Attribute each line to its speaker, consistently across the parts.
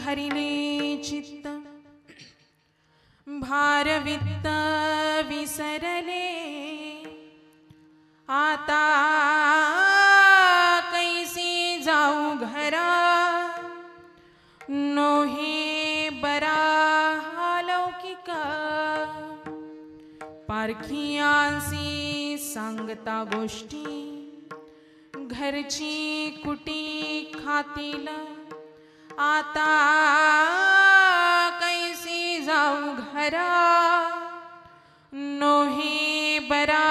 Speaker 1: हरिले चित्त भारवित्त विसरले आता कैसी जाऊ घरा नोहे बरा लौकिका पारखियांसी सांगता गोष्टी घरची कुटी खातील आता कैसी जाऊ घरा नोहे बरा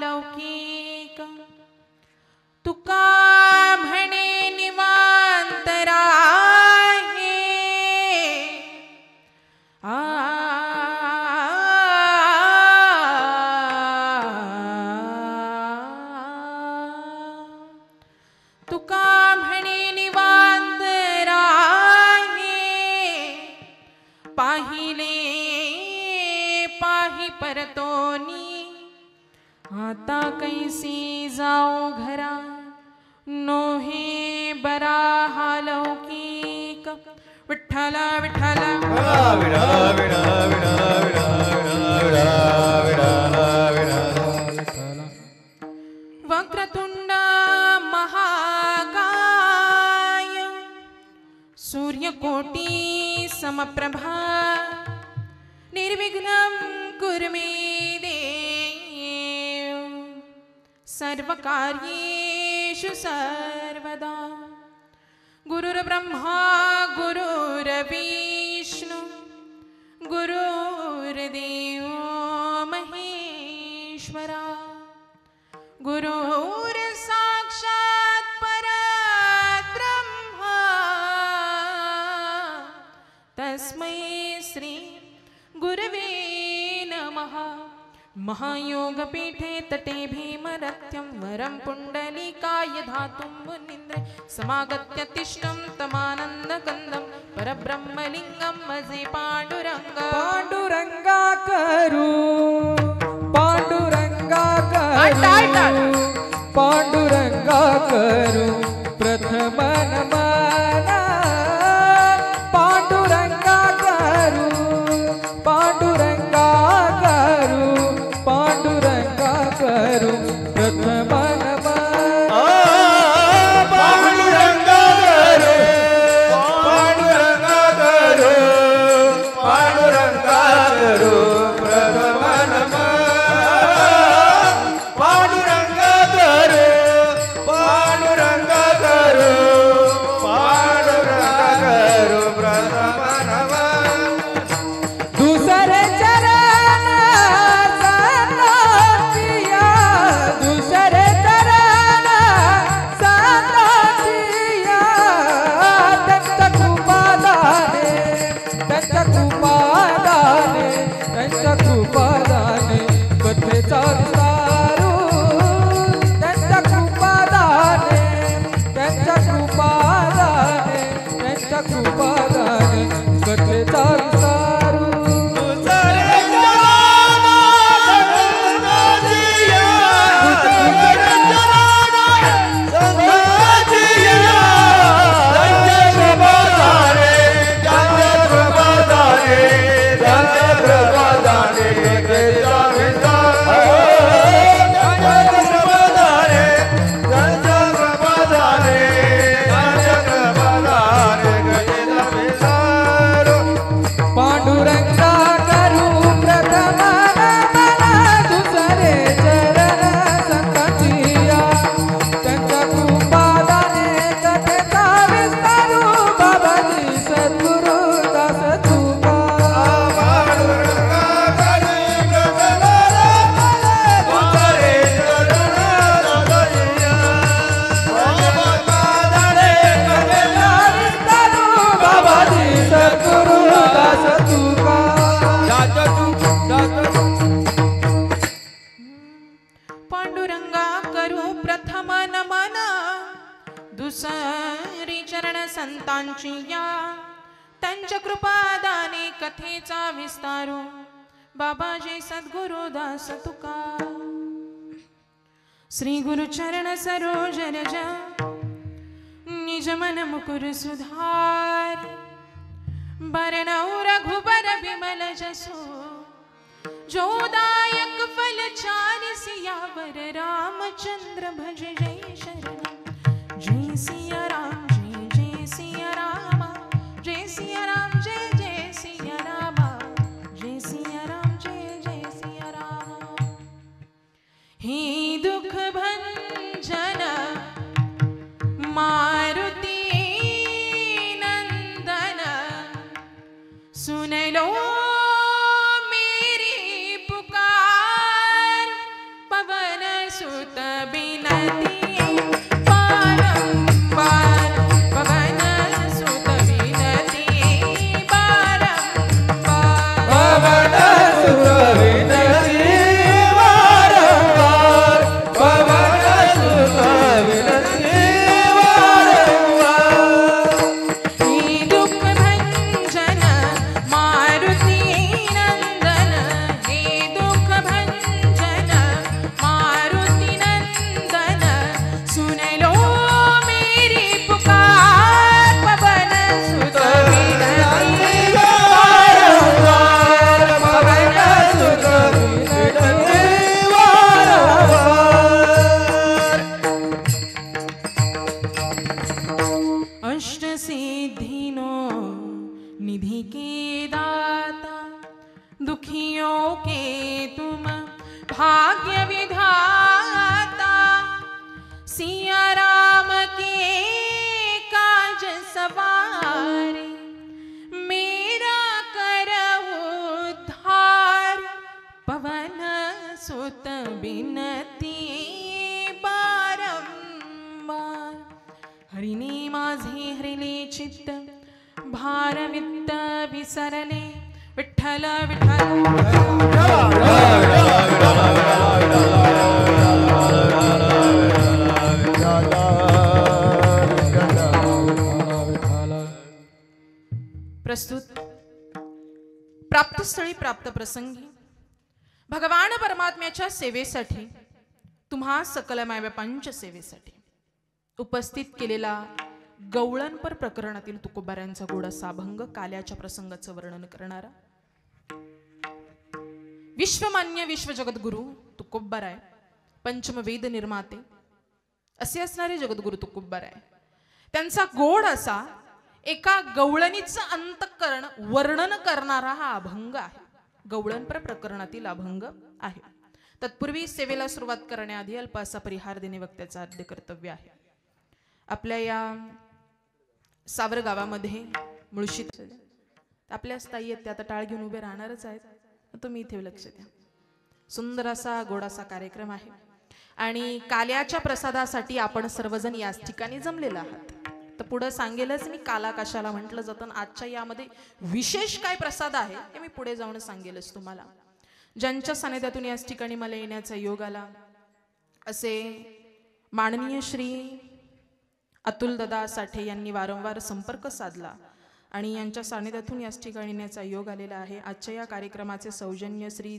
Speaker 1: लौकिक तुका म्हणे निवांत राहे तुका म्हणे निवांत राहे पाहिले पाही परतोनी आता कैसी जाऊ घरा नोहे बरा लौकिक विठ्ठला विठ्ठला वक्रतुंड महाकाय सूर्यकोटी समप्रभा निर्विघ्नं कुरु मे देव सर्वकार्येषु सर्वदा गुरुर्ब्रह्मा गुरुर्विष्णु गुरुर्देवो महेश्वरा गुरुर्साक्षात् परब्रह्म तस्मै श्री गुरवे नमः। महायोगपीठे तटे भीमरथ्यं वरं पुण्डलीकाय धातुं मुनीन्द्रे समागत्य तिष्ठं तमानन्दकन्दं परब्रह्मलिङ्गं मजे पाण्डुरङ्गा
Speaker 2: पाण्डुरङ्गा करू पाण्डुरङ्गा करू पाण्डुरङ्गा करू प्रथम नमन पाण्डुरङ्गा करू पाण्डुरङ्गा करू पाण्डुरङ्गा करू प्रथम नमन
Speaker 3: पाण्डुरङ्गा करू पाण्डुरङ्गा करू पाण्डुरङ्गा करू प्रथम नमन पाण्डुरङ्गा करू पाण्डुरङ्गा करू पाण्डुरङ्गा करू प्रथम नमन
Speaker 2: दूसरे चरण संतोषिया दूसरे चरण संतोषिया त्यांच्या कृपादाने त्यांच्या कृपादाने त्यांच्या कृपादाने कथेचा विस्तारू त्यांच्या कृपादाने त्यांच्या कृपादाने त्यांच्या कृपादाने कथेचा विस्तारू पांडुरंगा करू प्रथम नमन दुसरे चरण संतोषिया त्यांच्या कृपादाने कथेचा विस्तारू बाबाजी सद्गुरु दास तुका
Speaker 3: पाण्डुरङ्गा करू प्रथम नमन दुसरे चरण संतोषिया
Speaker 2: कृपादाने कथेचा विस्तारू बाबाजी सद्गुरु दास तुका
Speaker 1: पांडुरंगा करू प्रथम नमन दुसरी चरण संतांची या त्यांच्या कृपादाने कथेचा विस्तारू बाबाजी सद्गुरु दास तुका श्री गुरु चरण सरोज रज निज मन मुकुर सुधार तुकारी बरनौ रघुबर विमल जसो जोदायक फल चारि सियावर रामचंद्र भज जय शरण जय सिया राम जय जय सिया राम जय सिया राम जय जय सिया राम जय सिया राम जय जय सिया राम। हे दुख भंजन मारुति नंदन सुन लो मेरी पुकार पवन सुत बिनती बारंबार पवन सुत बिनती बारंबार
Speaker 2: पवन सुत बिनती बारंबार पवन सुत बिनती बारंबार।
Speaker 1: हे दुख भंजन मारुति नंदन हे दुख भंजन मारुति नंदन सुन लो मेरी पुकार पवन सुत बिनती
Speaker 2: बारंबार पवन सुत बिनती बारंबार।
Speaker 1: अष्ट सिद्धिनो निधि के दाता दुखियों के तुम भाग्य विधाता सिया राम के काज सवारे मेरा करहु उद्धार पवन सुत बिनती बारंबार। हरिने माझे हरिले चित्त भारवित्त विसरले विठ्ठल विठ्ठल प्रस्तुत प्राप्तस्थळी प्राप्त प्रसंगी भगवान परमात्म्याच्या सेवेसाठी तुम्हा सकल मायबापांच्या सेवेसाठी उपस्थित केलेला गवळणपर प्रकरणातील तुकोबाऱ्यांचा गोडासा अभंग काल्याच्या प्रसंगाचं वर्णन करणारा विश्वमान्य विश्वजगद्गुरु तुकोबाराय पंचमवेद निर्माते असे असणारे जगद्गुरु तुकोबाराय त्यांचा गोड असा एका गवळणीचं अंतःकरण वर्णन करणारा हा अभंग आहे। गवळणपर प्रकरणातील अभंग आहे। तत्पूर्वी सेवेला सुरुवात करण्याआधी अल्प असा परिहार देणे वक्त्याचं आद्य कर्तव्य आहे। आपल्या या सावर गावामध्ये मुळशीत आपल्या स्थायी आहेत त्या आता टाळ घेऊन उभे राहणारच आहेत। तुम्ही इथे लक्ष द्या। सुंदर असा गोडासा कार्यक्रम आहे आणि काल्याच्या प्रसादासाठी आपण सर्वजण याच ठिकाणी जमलेला आहात। तर पुढे सांगेलच मी काला कशाला म्हटलं जातं, आजच्या यामध्ये विशेष काय प्रसाद आहे हे मी पुढे जाऊन सांगेलच तुम्हाला। ज्यांच्या सानिध्यातून याच ठिकाणी मला येण्याचा योग आला असे माननीय श्री अतुल दादा साठे यांनी वारंवार संपर्क साधला आणि यांच्या सानिध्यातून याच ठिकाणी येण्याचा योग आलेला आहे। आजच्या या कार्यक्रमाचे सौजन्य श्री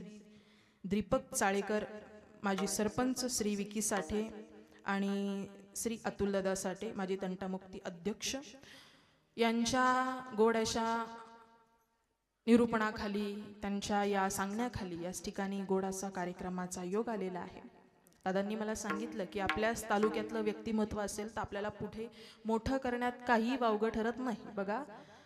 Speaker 1: दीपक चाळेकर, माजी सरपंच श्री विकी साठे आणि श्री अतुल दादा साठे माजी तंटामुक्ती अध्यक्ष यांच्या गोड अशा निरूपणाखाली त्यांच्या या सांगण्याखाली याच ठिकाणी गोडासा कार्यक्रमाचा योग आलेला आहे। दादांनी मला सांगितलं की आपल्याच तालुक्यातलं व्यक्तिमत्व असेल तर आपल्याला पुढे मोठं करण्यात काही वावगं ठरत नाही। बघा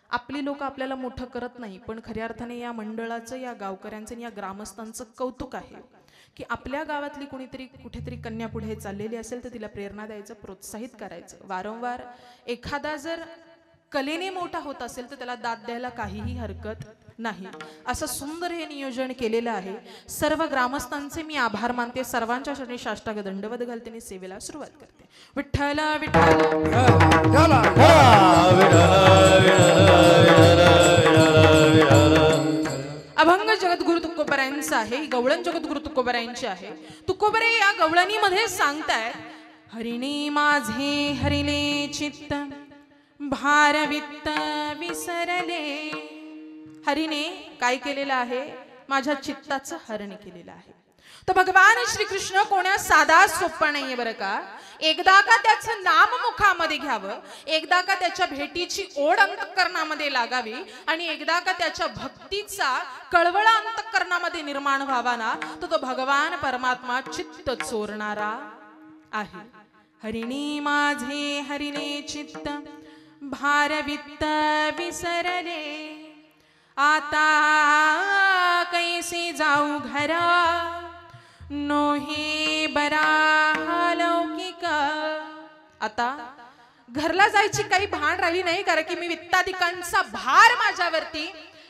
Speaker 1: आपली लोक आपल्याला मोठं करत नाही, पण खऱ्या अर्थाने या मंडळाचं, या गावकऱ्यांचं, या ग्रामस्थांचं कौतुक आहे की आपल्या गावातली कोणीतरी कुठेतरी कन्या पुढे चाललेली असेल तर तिला प्रेरणा द्यायचं, प्रोत्साहित करायचं। वारंवार एखादा जर कलेने मोठा होत असेल तर त्याला दाद द्यायला काहीही हरकत नाही। असं सुंदर हे नियोजन केलेलं आहे। सर्व ग्रामस्थांचे मी आभार मानते। सर्वांच्या चरणी साष्टांग दंडवत घालते आणि सेवेला सुरुवात करते। विठ्ठल विठ्ठल अभंग जगद्गुरु तुकोबारायांचा आहे, गवळण जगद्गुरु तुकोबारायांचे आहे। तुकोबारे या गवळणीमध्ये सांगतायत, हरिणे माझे हरिले चित्त भारवित्त विसरले। हरिने काय केलेलं आहे? माझ्या चित्ताचं हरण केलेलं आहे। तर भगवान श्रीकृष्ण कोणा साधा सोप्पा नाहीये बरं का. एकदा का त्याचं नाम मुखामध्ये घ्यावं, एकदा का त्याच्या भेटीची ओढ अंतःकरणामध्ये लागावी आणि एकदा का त्याच्या भक्तीचा कळवळा अंतःकरणामध्ये निर्माण व्हावा ना, तो भगवान परमात्मा चित्त चोरणारा आहे. हरिणी माझे हरिणे चित्त भारवित्त विसरले, आता कैसे जाऊ घरा नोहे बरा लौकिक. आता घरला जायची काही भान राहिली नाही, कारण की मी वित्ताधिकांचा भार माझ्यावरती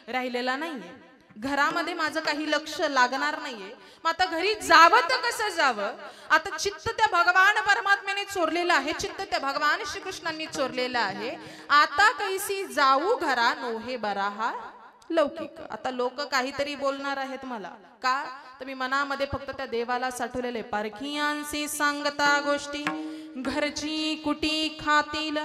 Speaker 1: राहिलेला नाहीये. घरामध्ये माझं काही लक्ष लागणार नाहीये. मग आता घरी जावं तर कसं जावं. आता चित्त त्या भगवान परमात्म्याने चोरलेलं आहे, चित्त त्या भगवान श्रीकृष्णांनी चोरलेलं आहे. आता कैसी जाऊ घरा नोहे बरा हा लौकिक. आता लोक काहीतरी बोलणार आहेत मला का, तर मी मनामध्ये फक्त त्या देवाला साठवलेले पारखियांशी सांगता गोष्टी घरची कुटी खातील.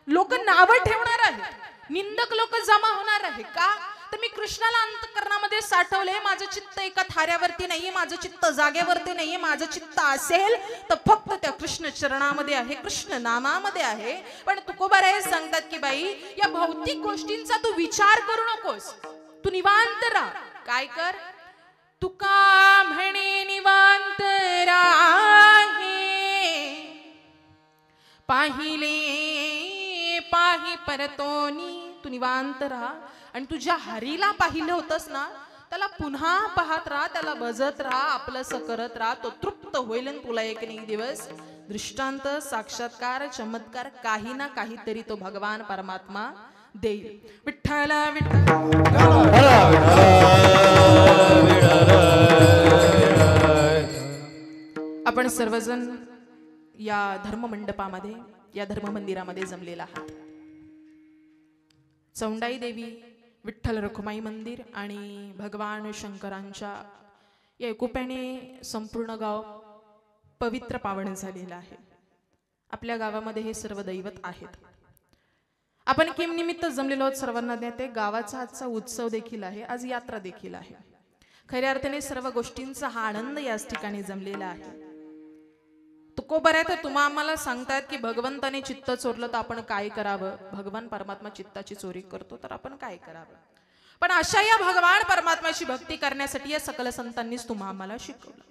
Speaker 1: लोक नावं ठेवणार आहेत, निंदक लोक जमा होणार आहे का, तर मी कृष्णाला अंतःकरणामध्ये साठवले. माझं चित्त एका थाऱ्यावरती नाहीये, माझं चित्त जागेवरती नाहीये. माझं चित्त असेल तर फक्त त्या कृष्ण चरणामध्ये आहे, कृष्ण नामामध्ये आहे. पण तुकोबाराय सांगतात की बाई, या भौतिक गोष्टींचा तू विचार करू नकोस, तू निवांत राहा. काय कर, तुका म्हणे निवांत राहे, पाहिले पाही परतोनी. तू निवांत राहा आणि तुझ्या हरीला पाहिलं होतंस ना, त्याला पुन्हा पाहत राहा, त्याला बजत राहा, आपलंसं करत राहा. तो तृप्त होईल आणि तुला एक नाही दिवस दृष्टांत, साक्षात्कार, चमत्कार काही ना काहीतरी तो भगवान परमात्मा देईल. विठ्ठल आपण सर्वजण या धर्ममंडपामध्ये, या धर्म मंदिरामध्ये जमलेला आहात. चौंडाई देवी, विठ्ठल रखुमाई मंदिर आणि भगवान शंकरांच्या या एकोप्याने संपूर्ण गाव पवित्र पावन झालेलं आहे. आपल्या गावामध्ये हे सर्व दैवत आहेत. आपण किम निमित्त जमलेलो आहोत सर्वांना देते. गावाचा आजचा उत्सव देखील आहे, आज यात्रा देखील आहे. खऱ्या अर्थाने सर्व गोष्टींचा हा आनंद याच ठिकाणी जमलेला आहे. तुकोबाराय तर तुम्हा आम्हाला सांगतायत की भगवंताने चित्त चोरलं तर आपण काय करावं. भगवान परमात्मा चित्ताची चोरी करतो तर आपण काय करावं. पण अशा या भगवान परमात्म्याची भक्ती करण्यासाठी या सकल संतांनीच तुम्हा आम्हाला शिकवलं.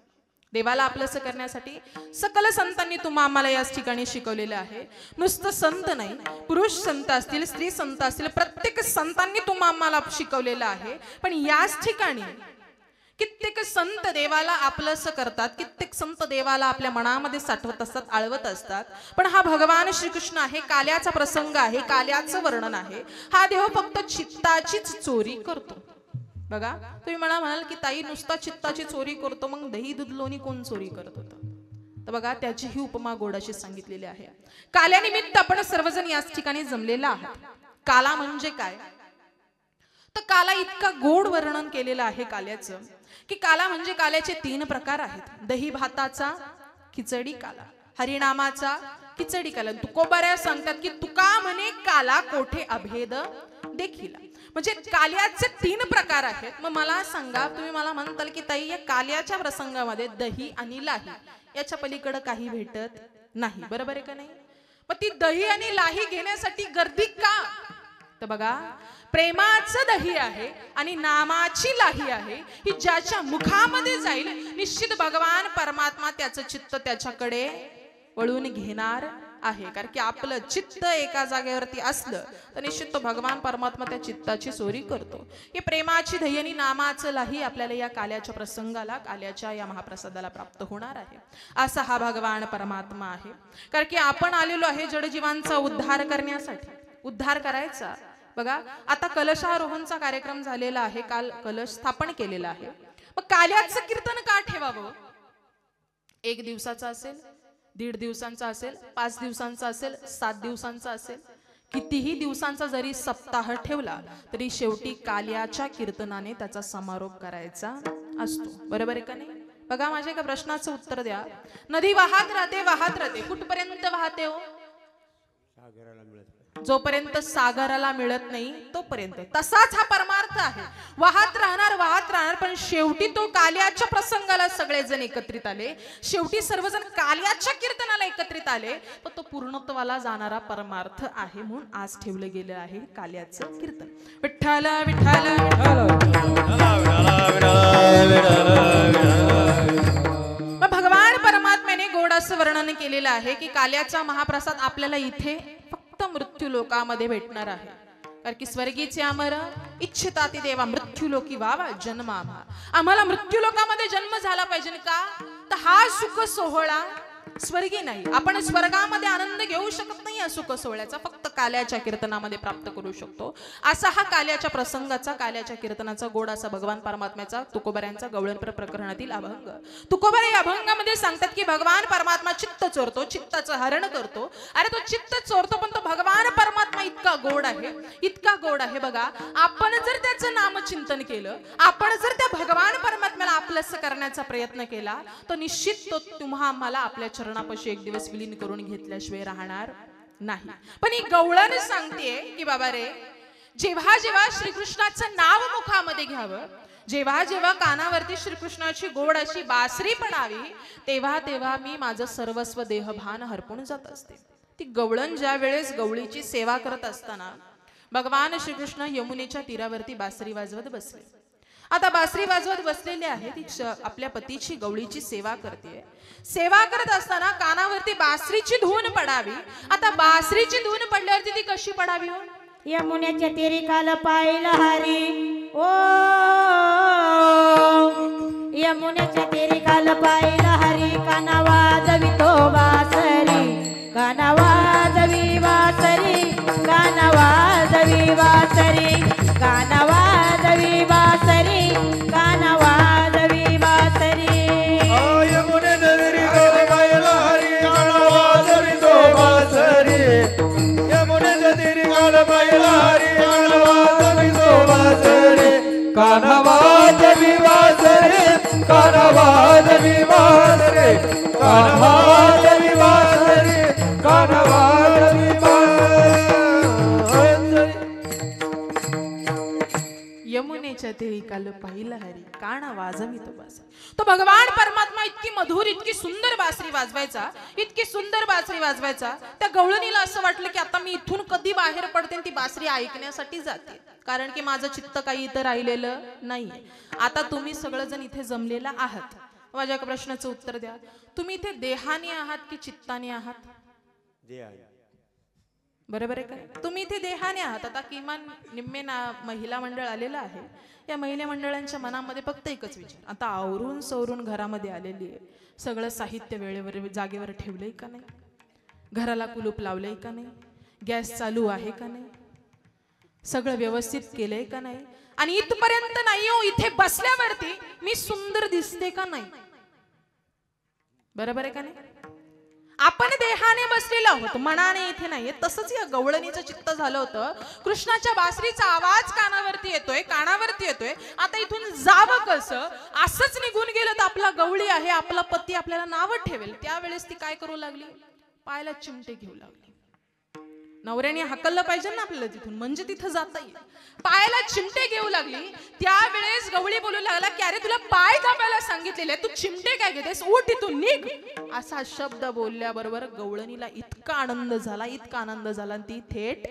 Speaker 1: देवाला आपलंसं करण्यासाठी सकल संतांनी तुम्हा आम्हाला याच ठिकाणी शिकवलेलं आहे. नुसतं संत नाही, पुरुष संत असतील, स्त्री संत असतील, प्रत्येक संतांनी तुम्हा आम्हाला शिकवलेलं आहे. पण याच ठिकाणी कित्येक संत देवाला आपलंसं करतात, कित्येक संत देवाला आपल्या मनामध्ये साठवत असतात, आळवत असतात. पण हा भगवान श्रीकृष्ण आहे, काल्याचा प्रसंग आहे, काल्याचं वर्णन आहे. हा देव फक्त चित्ताचीच चोरी करतो. बघा, तुम्ही मला म्हणाल की ताई नुसता चित्ताची चोरी करतो, मग दही दूध लोणी कोण चोरी करत होतं. तर बघा, त्याची ही उपमा गोडाशी सांगितलेली आहे. काल्यानिमित्त आपण सर्वजण याच ठिकाणी जमलेला आहात. काला म्हणजे काय, तर काला इतका गोड वर्णन केलेलं आहे काल्याचं की काला म्हणजे काल्याचे 3 प्रकार आहेत. दही भाताचा खिचडी काला, हरिनामाचा खिचडी काला. तुकोबाराय सांगतात की तुका म्हणे काला कोठे अभेद देखील. म्हणजे काल्याचे 3 प्रकार आहेत. मग मला सांगा, तुम्ही मला म्हणताल की ताई या काल्याच्या प्रसंगामध्ये दही आणि लाही याच्या पलीकडे काही भेटत नाही, बरोबर आहे का नाही. मग ती दही आणि लाही घेण्यासाठी गर्दी का, तर बघा, प्रेमाचं दही आहे आणि नामाची लाही आहे. ही ज्याच्या मुखामध्ये जाईल निश्चित भगवान परमात्मा त्याचं चित्त त्याच्याकडे वळून घेणार आहे. कारण की आपलं चित्त एका जागेवरती असलं तर निश्चित तो भगवान परमात्मा त्या चित्ताची चोरी करतो. ही प्रेमाची दही आणि नामाचं लाही आपल्याला या काल्याच्या प्रसंगाला, काल्याच्या या महाप्रसादाला प्राप्त होणार आहे. असा हा भगवान परमात्मा आहे. कारण की आपण आलेलो आहे जडजीवांचा उद्धार करण्यासाठी. उद्धार करायचा. बघा, आता कलशारोहणचा कार्यक्रम झालेला आहे, काल कलश स्थापन केलेला आहे. मग काल्याचं कीर्तन का ठेवावं. 1 दिवसाचा असेल, 1.5 दिवसांचा असेल, 5 दिवसांचा असेल, 7 दिवसांचा असेल, कितीही दिवसांचा जरी सप्ताह ठेवला तरी शेवटी काल्याच्या कीर्तनाने त्याचा समारोप करायचा असतो, बरोबर आहे का नाही. बघा, माझ्या एका प्रश्नाचं उत्तर द्या. नदी वाहत राहते, वाहत राहते, कुठपर्यंत वाहते हो. जोपर्यंत सागराला मिळत नाही तोपर्यंत. तसाच हा परमार्थ आहे. वाहत राहणार, पण शेवटी तो काल्याच्या प्रसंगाला सगळेजण एकत्रित आले. शेवटी सर्वजण काल्याच्या कीर्तनाला एकत्रित आले. पण तो पूर्णत्वाला जाणारा परमार्थ आहे, म्हणून आज ठेवलं गेलं आहे काल्याचं कीर्तन. विठ्ठल विठ्ठल भगवान परमात्म्याने गोड असं वर्णन केलेलं आहे की काल्याचा महाप्रसाद आपल्याला इथे फक्त मृत्यू लोकामध्ये भेटणार आहे. कारण की स्वर्गीचे अमर इच्छिता ती देवा मृत्यू लोकी व्हावा जन्म आम्हाला मृत्यू लोकामध्ये जन्म झाला पाहिजे का, तर हा सुख सोहळा स्वर्गी नाही. आपण स्वर्गामध्ये आनंद घेऊ शकत नाही या सुख सोहळ्याचा, फक्त काल्याच्या कीर्तनामध्ये प्राप्त करू शकतो. असा हा काल्याच्या प्रसंगाचा, काल्याच्या कीर्तनाचा गोड असा भगवान परमात्म्याचा तुकोबऱ्यांचा गवळणपर प्रकरणातील अभंग. तुकोबरे या अभंगामध्ये सांगतात की भगवान परमात्मा चित्त चोरतो, चित्ताचं हरण करतो. अरे तो चित्त चोरतो पण तो भगवान परमात्मा इतका गोड आहे, इतका गोड आहे. बघा, आपण जर त्याचं नामचिंतन केलं, आपण जर त्या भगवान परमात्म्याला आपलंस करण्याचा प्रयत्न केला, तर निश्चित तो तुम्हा आम्हाला आपल्या चरणापाशी एक दिवस विलीन करून घेतल्याशिवाय राहणार नाही. पण ही गवळण सांगते की बाबा रे, जेव्हा जेव्हा श्रीकृष्णाचं नाव मुखामध्ये घ्यावं, जेव्हा जेव्हा कानावरती श्रीकृष्णाची गोड अशी बासरी पडावी, तेव्हा तेव्हा मी माझं सर्वस्व देहभान हरपून जात असते. ती गवळण ज्या वेळेस गवळीची सेवा करत असताना भगवान श्रीकृष्ण यमुनेच्या तीरावरती बासरी वाजवत बसले. आता बासरी वाजवत बसलेले आहे, ती आपल्या पतीची गवळीची सेवा करते. सेवा करत असताना कानावरती बासरीची धून पडावी. आता बासरीची धून पडल्यावरती ती कशी पडावी?
Speaker 4: यमुनेच्या तीरी काल पाहिलं हरी, ओ यमुनेच्या तीरी काल पाहिलं हरी, काना वाजवी तो बासरी, काना वाजवी बासरी, काना वाजवी बासरी, काना वाजवी बासरी, काना वाजवी बासरी.
Speaker 3: यमुने नदरी काल पाहिलं हरी, काना वाजवी तो बासरी. यमुने नदरी काल पाहिलं हरी, काना वाजवी तो बासरी. काना वाजवी बासरी, काना वाजवी बासरी, काना वाजवी बासरी, काना वाजवी बासरी.
Speaker 1: यमुनेच्या तीरी काल पाहिलं हरी, काना वाजवी तो बासरी. तो भगवान परमात्मा इतकी मधुर, इतकी सुंदर बासरी वाजवायचा, इतकी सुंदर बासरी वाजवायचा. त्या गवळणीला असं वाटलं की आता मी इथून कधी बाहेर पडते आणि ती बासरी ऐकण्यासाठी जाते, कारण की माझं चित्त काही इथं राहिलेलं नाहीये. आता तुम्ही सगळेजण इथे जमलेला आहात. माझ्या एका प्रश्नाचं उत्तर द्या. तुम्ही इथे देहाने आहात की चित्ताने आहात? बरोबर आहे का? तुम्ही इथे देहाने आहात. आता किमान निम्मे महिला मंडळ आलेलं आहे. या महिला मंडळांच्या मनामध्ये फक्त एकच विचार, आता आवरून सवरून घरामध्ये आलेली आहे, सगळं साहित्य वेळेवर जागेवर ठेवलंय का नाही, घराला कुलूप लावलंय का नाही, गॅस चालू आहे का नाही, सगळं व्यवस्थित केलंय का नाही, आणि इथपर्यंत नाही हो, इथे बसल्यावरती मी सुंदर दिसते का नाही. बरोबर आहे का नाही? आपण देहाने बसलेलो आहोत, मनाने इथे नाहीये. तसंच या गवळणीचं चित्त झालं होतं. कृष्णाच्या बासरीचा आवाज कानावरती येतोय, कानावरती येतोय. आता इथून जावं कसं? असंच निघून गेलं तर आपला गवळी आहे, आपला पती आपल्याला नावं ठेवेल. त्यावेळेस ती काय करू लागली? पायाला चिमटे घेऊ लागली. नवऱ्याने हकललं पाहिजे ना आपल्याला तिथून, म्हणजे तिथं जाता येईल. पायाला चिमटे घेऊ लागली. त्यावेळेस गवळी बोलू लागला की अरे तुला पाय दाबायला सांगितलेले, तू चिमटे काय घेतेस, उठ इथून निघ. असा शब्द बोलल्याबरोबर गवळणीला इतका आनंद झाला, इतका आनंद झाला, ती थेट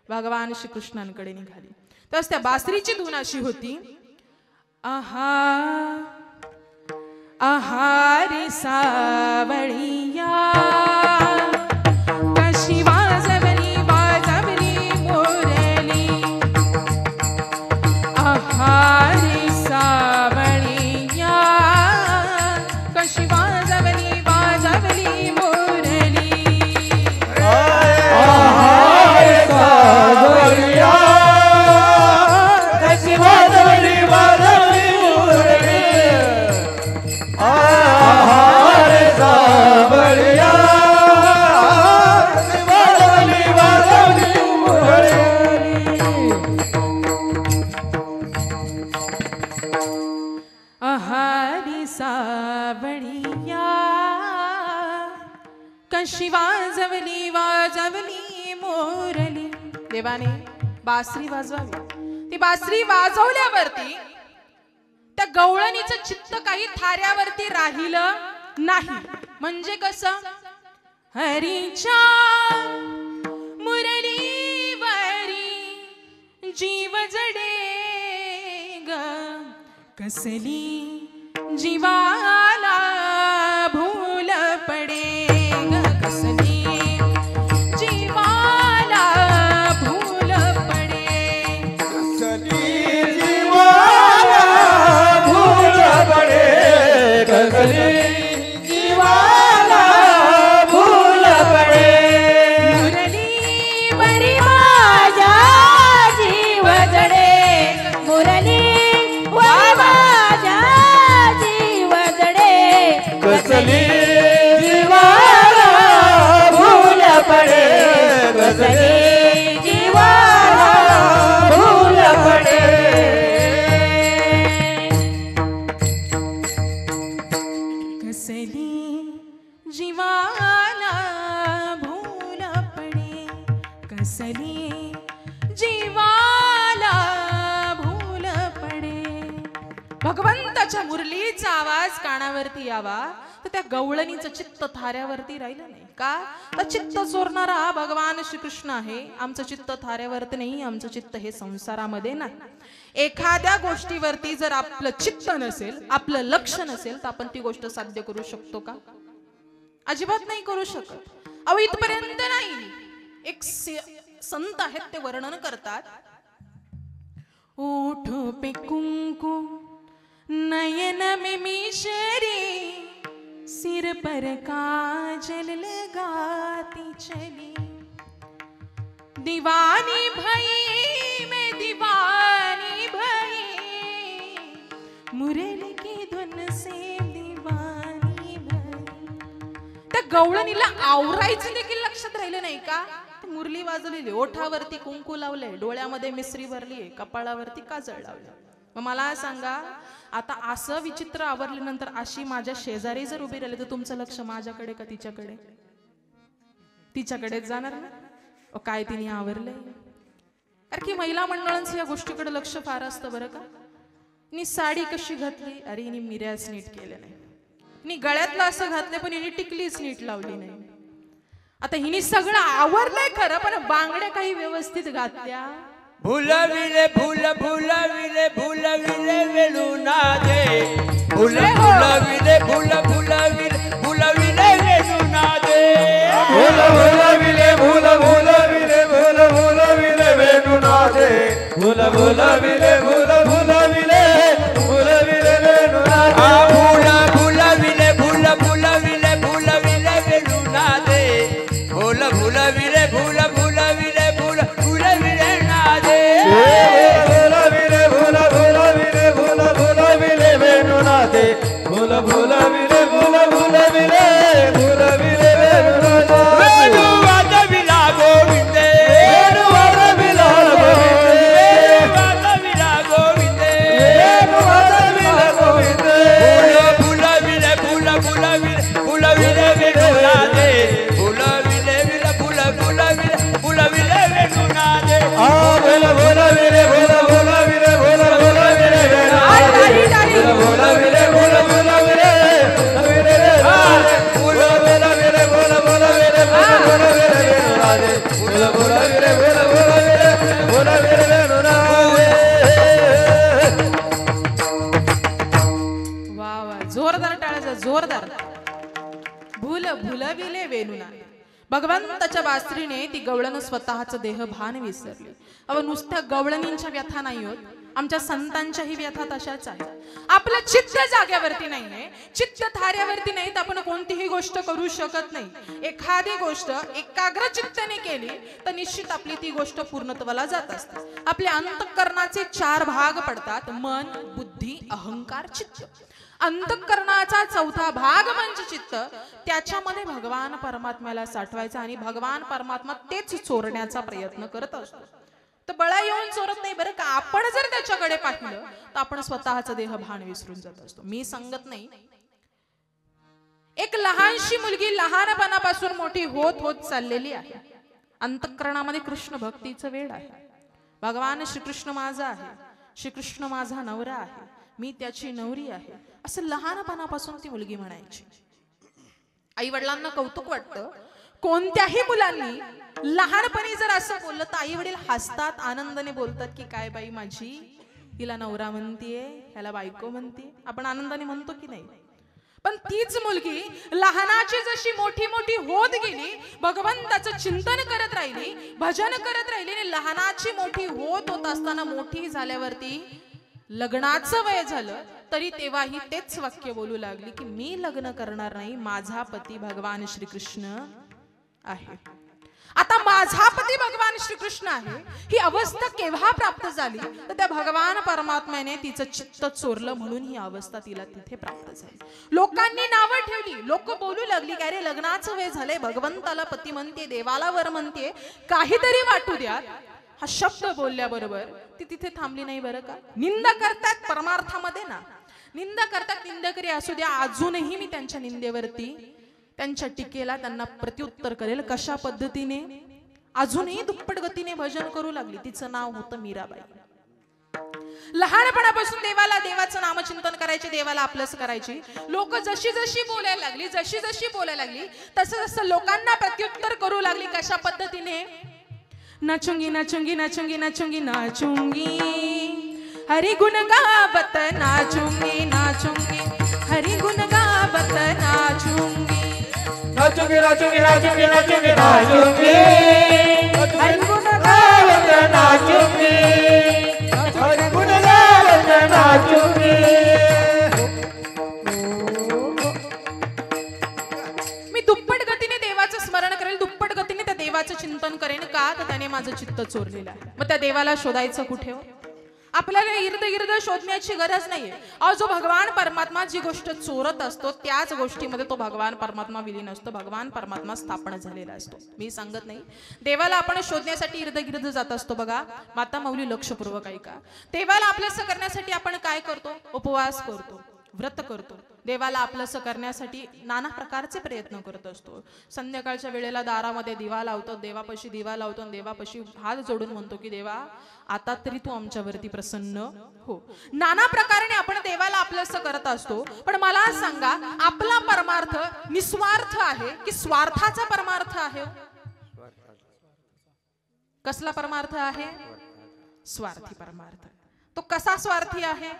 Speaker 1: भगवान श्रीकृष्णांकडे निघाली. तस त्या बासरीची धून अशी होती, आहा आहारी सावळिया कशी वाजवली वाजवली मोरली, आहारी सावळिया कशी वाजवली वाजवली मोरली,
Speaker 3: आहारी सावळिया कशी वाजवली वाजवली मोरली, आहारी सावळिया कशी वाजवली वाजवली मोरली,
Speaker 1: आहारी सावळिया कशी वाजवली वाजवली मोरली. देवाने बासरी वाजवावी. ती बासरी वाजवल्यावरती त्या गवळणीचं चित्त काही थाऱ्यावरती राहिलं नाही. म्हणजे कसं? हरीच्या मुरलीवरी जीव जडे ग, कसली जीवाला भूल पडे ग, कसली जीवाला भूल पडे,
Speaker 3: कसली जीवाला भूल पडे, कसली जीवाला भूल पडे.
Speaker 4: मुरली बरी माझ्या जीव जडे, मुरली बरी माझ्या जीव जडे,
Speaker 3: कसली जीवाला भूल पडे, कसली जीवाला भूल पडे.
Speaker 1: कसली जीवाला भूल पडे, कसली जीवाला भूल पडे. भगवंताच्या मुरलीचा आवाज कानावरती यावा तर त्या गवळणीचं चित्त थाऱ्यावरती राहिलं नाही का? तर चित्त चोरणारा हा भगवान श्रीकृष्ण आहे. आमचं चित्त थाऱ्यावरती नाही, आमचं चित्त हे संसारामध्ये नाही. एखाद्या गोष्टीवरती जर आपलं चित्त नसेल, आपलं लक्ष नसेल, तर आपण ती गोष्ट साध्य करू शकतो का? अजिबात नाही करू शकत. अहो इथपर्यंत नाही. एक संत आहेत, ते वर्णन करतात. ओठों पे कुंकू नयन में मिश्री, सिर पर काजल लगाती चली, दीवानी भई मैं दीवानी भई, मुरली की धुन से दीवानी भई. त्या गवळणीला आवरायचं देखील लक्षात राहिलं नाही का? मुरली वाजवलेली, ओठावरती कुंकू लावलंय, डोळ्यामध्ये मिसरी भरलीये, कपाळावरती काजळ लावलंय. मग मला सांगा, आता असं विचित्र आवरल्यानंतर अशी माझ्या शेजारी जर उभी राहिली तर तुमचं लक्ष माझ्याकडे का तिच्याकडे? तिच्याकडेच जाणार ना. काय तिने आवरलंय? अरे की महिला मंडळांचं या गोष्टीकडे लक्ष फार असतं बरं का. नी साडी कशी घातली? अरे हिने मिऱ्याच नीट केल्या नाही. नी गळ्यातलं असं घातलं पण हिने टिकलीच नीट लावली नाही. आता हिने सगळं आवरलंय खरं, पण बांगड्या काही व्यवस्थित घातल्या?
Speaker 3: भुलविले भूल भुलविले भुलविले वेलुना दे, भूल भुलविले भूल भुलविले भुलविले वेलुना दे, भूल भुलविले भूल भुलविले भूल भुलविले वेलुना दे, भूल भुलविले भूल भुलविले भुलविले वेलुना दे, भूल भुलविले भूल भुलविले भुलविले वेलुना दे, भूल भुलविले भूल भुलविले भूल भुलविले ना दे, भूल भुलविले भूल भुलविले भूल भुलविले वेलुना दे, भूल भुलविले भूल भुलविले भुलविले वेलुना दे. वेणु वाजविला गोविंदे, वेणु वाजविला गोविंदे, वाजविला गोविंदे, वेणु वाजविला गोविंदे, भूल भुलविले भूल भुलविले भुलविले वेलुना दे, भुलविले विले भूल भुलविले भुलविले वेलुना दे, भूल भुलविले भूल भुलविले भूल भुलविले वेलुना दे, भूल भुलविले भूल भुलविले भुलविले भूल भुलविले भूल भुलविले भुलविले वेलुना दे, भूल भुलविले भूल भुलविले भुलविले वेलुना दे.
Speaker 1: वा वा, जोरदार टाळ्याचा, जोरदार. भूल भुलविले वेलुना. भगवंताच्या बासरीने ती गवळण स्वतःच देहभान विसरली. अव नुसत्या गवळणींच्या व्यथा नाही होत, आमच्या संतांच्याही व्यथा तशाच आहेत. आपलं चित्त जाग्यावरती नाहीये, चित्त थाऱ्यावरती नाही, तर आपण कोणतीही गोष्ट करू शकत नाही. एखादी गोष्ट एकाग्र चित्ताने केली तर निश्चित आपली ती गोष्ट पूर्णत्वाला जात असते. आपल्या अंतःकरणाचे 4 भाग पडतात: मन, बुद्धी, अहंकार, चित्त. अंतःकरणाचा 4था भाग म्हणजे चित्त. त्याच्यामध्ये भगवान परमात्म्याला साठवायचा आणि भगवान परमात्मा तेच चोरण्याचा प्रयत्न करत असतो. तर बळा येऊन चोरत नाही बरं का. आपण जर त्याच्याकडे पाहिलं तर आपण स्वतःचं देहभान विसरून जात असतो. मी सांगत नाही, एक लहानशी मुलगी लहानपणापासून मोठी होत होत चाललेली आहे अंतःकरणामध्ये कृष्ण भक्तीचं वेड आहे. भगवान श्रीकृष्ण माझा आहे, श्रीकृष्ण माझा नवरा आहे, मी त्याची नवरी आहे, असं लहानपणापासून ती मुलगी म्हणायची. आई वडिलांना कौतुक वाटतं. कोणत्याही मुलांनी लहानपणी जर असं बोललं तर आई वडील हसतात, आनंदाने बोलतात की काय बाई माझी तिला नवरा म्हणतीये, ह्याला बायको म्हणते. आपण आनंदाने म्हणतो की नाही? पण तीच मुलगी लहानाची जशी मोठी मोठी होत गेली, भगवंताचं चिंतन करत राहिली, भजन करत राहिली, आणि लहानाची मोठी होत असताना मोठी झाल्यावरती लग्नाचं वय झालं तरी तेव्हाही तेच वाक्य बोलू लागली की मी लग्न करणार नाही, माझा पती भगवान श्रीकृष्ण आहे. आता माझा पती भगवान श्रीकृष्ण आहे ही अवस्था केव्हा प्राप्त झाली तर त्या भगवान परमात्म्याने तिचं चित्त चोरलं म्हणून ही अवस्था तिला तिथे प्राप्त झाली. लोकांनी नावं ठेवली, लोक बोलू लागली की अरे लग्नाचं वय झालंय, भगवंताला पती म्हणते, देवाला वर म्हणते, काहीतरी वाटू द्या. हा शब्द बोलल्याबरोबर ती तिथे थांबली नाही बरं का. निंदा करतात परमार्थामध्ये ना, निंदा करतात, निंदकरी असू द्या. अजूनही मी त्यांच्या निंदेवरती, त्यांच्या टीकेला त्यांना प्रत्युत्तर करेल. कशा पद्धतीने? अजूनही दुप्पट गतीने भजन करू लागली. तिचं नाव होतं मीराबाई. लहानपणापासून देवाला, देवाचं नामचिंतन करायचे, देवाला आपलंच करायची. लोक जशी जशी बोलायला लागली, जशी जशी बोलायला लागली, तसं जसं लोकांना प्रत्युत्तर करू लागली. कशा पद्धतीने? नाचूंगी नाचूंगी नाचूंगी नाचूंगी नाचूंगी, हरि गुण गावत नाचूंगी नाचूंगी, हरि गुण गावत नाचूंगी,
Speaker 2: नाचूंगी नाचूंगी नाचूंगी नाचूंगी नाचूंगी, हरि गुण गावत नाचूंगी, हरि गुण गावत नाचूंगी.
Speaker 1: मी दुप्पट गतीने देवाचं स्मरण करेल, दुप्पट गतीने त्या देवाचं चिंतन करेन. का? तर त्याने माझं चित्त चोरलेलं आहे. मग त्या देवाला शोधायचं कुठे? आपल्याला इर्द गिर्द शोधण्याची गरज नाहीये. अहो, जो भगवान परमात्मा जी गोष्ट चोरत असतो त्याच गोष्टीमध्ये तो भगवान परमात्मा विलीन असतो, भगवान परमात्मा स्थापन झालेला असतो. मी सांगत नाही. देवाला आपण शोधण्यासाठी इर्द गिर्द जात असतो बघा. माता माऊली लक्षपूर्वक ऐका. देवाला आपलंसं करण्यासाठी आपण काय करतो? उपवास करतो, व्रत करतो. देवाला आपलंसं करण्यासाठी नाना प्रकारचे प्रयत्न करत असतो. संध्याकाळच्या वेळेला दारामध्ये दिवा लावतो, देवापाशी दिवा लावतो, देवापाशी हात जोडून म्हणतो की देवा आता तरी तू आमच्यावरती प्रसन्न हो. नाना प्रकारे आपण देवाला आपलंसं करत असतो. पण मला सांगा, आपला परमार्थ निस्वार्थ आहे की स्वार्थाचा परमार्थ आहे? कसला परमार्थ आहे? स्वार्थी परमार्थ. तो कसा स्वार्थी आहे?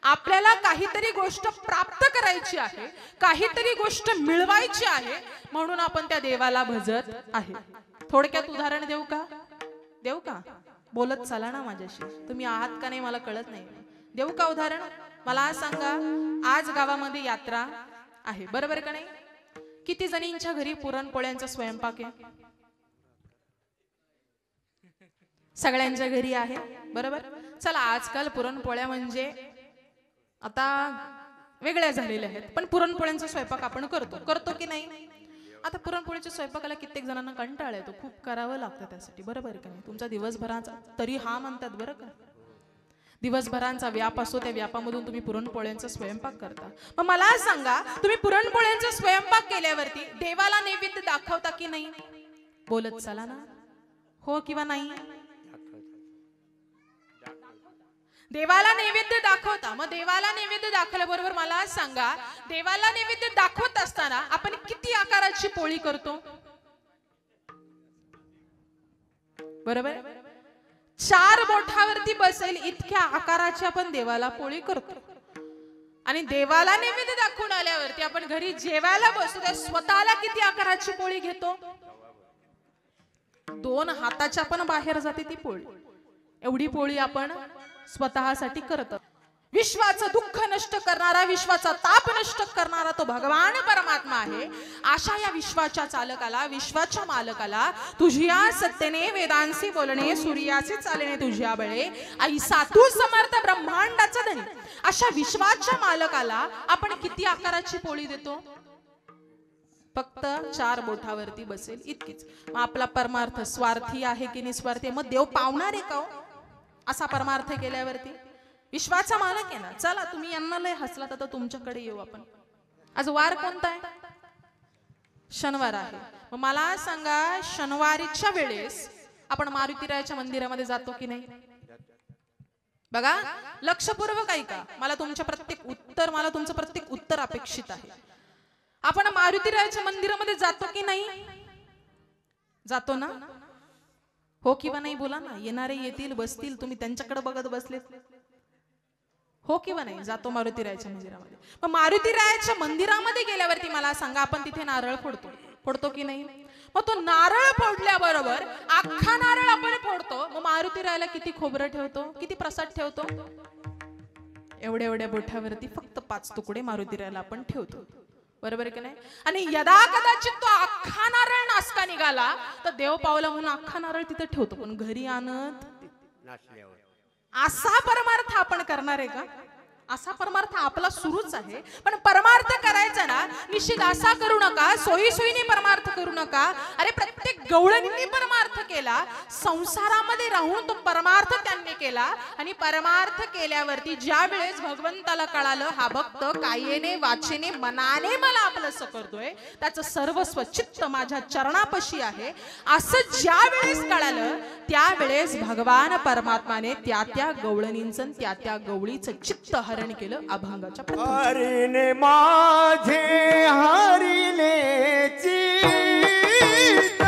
Speaker 1: आपल्याला काहीतरी गोष्ट प्राप्त करायची आहे, काहीतरी गोष्ट मिळवायची आहे, म्हणून आपण त्या देवाला भजत आहे. थोडक्यात उदाहरण देऊ का? देऊ का? बोलत चला ना माझ्याशी. तुम्ही आहात का नाही मला कळत नाही. देऊ का उदाहरण? मला सांगा, आज गावामध्ये यात्रा आहे, बरोबर का नाही? किती जणींच्या घरी पुरणपोळ्यांचा स्वयंपाक आहे? सगळ्यांच्या घरी आहे, बरोबर. चला, आजकाल पुरणपोळ्या म्हणजे आता वेगळ्या झालेल्या आहेत, पण पुरणपोळ्यांचा स्वयंपाक आपण करतो की नाही? आता पुरणपोळीच्या स्वयंपाकाला कित्येक जणांना कंटाळा येतो, खूप करावं लागतं त्यासाठी, बरोबर का नाही? तुमचा दिवसभराचा, तरी हा म्हणतात बरं का, दिवसभरांचा व्याप असतो, त्या व्यापामधून तुम्ही पुरणपोळ्यांचा स्वयंपाक करता. मग मला सांगा, तुम्ही पुरणपोळ्यांचा स्वयंपाक केल्यावरती देवाला नैवेद्य दाखवता की नाही? बोलत चला ना, हो किंवा नाही? देवाला नैवेद्य दाखवता. मग देवाला नैवेद्य दाखवल्याबरोबर मला सांगा, देवाला नैवेद्य दाखवत असताना आपण किती आकाराची पोळी करतो? बरोबर. 4 बोटावरती बसेल इतक्या आकाराची आपण देवाला पोळी करतो. आणि देवाला नैवेद्य दाखवून आल्यावरती आपण घरी जेवायला बसतो, त्या स्वतःला किती आकाराची पोळी घेतो? 2 हाताच्या पण बाहेर जाते ती पोळी. एवढी पोळी आपण स्वतःसाठी करत. विश्वाचं दुःख नष्ट करणारा, विश्वाचा ताप नष्ट करणारा तो भगवान परमात्मा आहे. अशा या विश्वाच्या चालकाला, विश्वाच्या मालकाला, तुझ्या सत्तेने वेदांशी बोलणे, सूर्याचे चालणे तुझ्या बळे, ऐसा तू समर्थ ब्रह्मांडाचा धनी, अशा विश्वाच्या मालकाला आपण किती आकाराची पोळी देतो? फक्त 4 बोटावरती बसेल इतकीच. मग आपला परमार्थ स्वार्थी आहे की निस्वार्थी? मग देव पावणार आहे का असा परमार्थ केल्यावरती? विश्वाचा मालक आहे ना. चला, तुम्ही यांना लय हसलात, आता तुमच्याकडे येऊ आपण. आज वार कोणता आहे? शनिवार आहे. मग मला सांगा, शनिवारीच्या वेळेस आपण मारुतीरायाच्या मंदिरामध्ये जातो की नाही? बघा, लक्षपूर्वक ऐका. मला तुमचं प्रत्येक उत्तर अपेक्षित आहे. आपण मारुतीरायाच्या मंदिरामध्ये जातो की नाही? जातो ना? हो किंवा नाही बोला ना. येणारे येतील, बसतील, तुम्ही त्यांच्याकडे बघत बसले. हो किंवा नाही? जातो मारुतीरायाच्या मंदिरामध्ये. मग मारुतीरायाच्या मंदिरामध्ये गेल्यावरती मला सांगा, आपण तिथे नारळ फोडतो की नाही? मग तो नारळ फोडल्याबरोबर अख्खा नारळ आपण फोडतो. मग मारुतीरायाला किती खोबरं ठेवतो, किती प्रसाद ठेवतो? एवढ्या एवढ्या बोठावरती फक्त 5 तुकडे मारुतीरायाला आपण ठेवतो. बरोबर की नाही? आणि यदा कदाचित तो अख्खा नारळ नासका निघाला तर देव पावला म्हणून अख्खा नारळ तिथे ठेवतो, पण घरी आणत
Speaker 3: नाचल्यावर
Speaker 1: असा परमार्थ आपण करणार आहे का? असा परमार्थ आपला सुरूच आहे. पण परमार्थ करायचा ना, निश्चित असा करू नका, सोयीने परमार्थ करू नका. अरे प्रत्येक गवळणींनी परमार्थ केला, संसारामध्ये राहून तो परमार्थ त्यांनी केला. आणि परमार्थ केल्यावरती ज्या वेळेस भगवंताला कळालं हा भक्त कायेने वाचेने मनाने मला आपलंसं करतोय, त्याचं सर्वस्व चित्त माझ्या चरणापाशी आहे, असं ज्या वेळेस कळालं त्यावेळेस भगवान परमात्माने त्या गवळणींचं त्या गवळीचं चित्त हरण केलं अभंगाच्या प्रथम.
Speaker 2: हरिने माझे हरिले चित्त,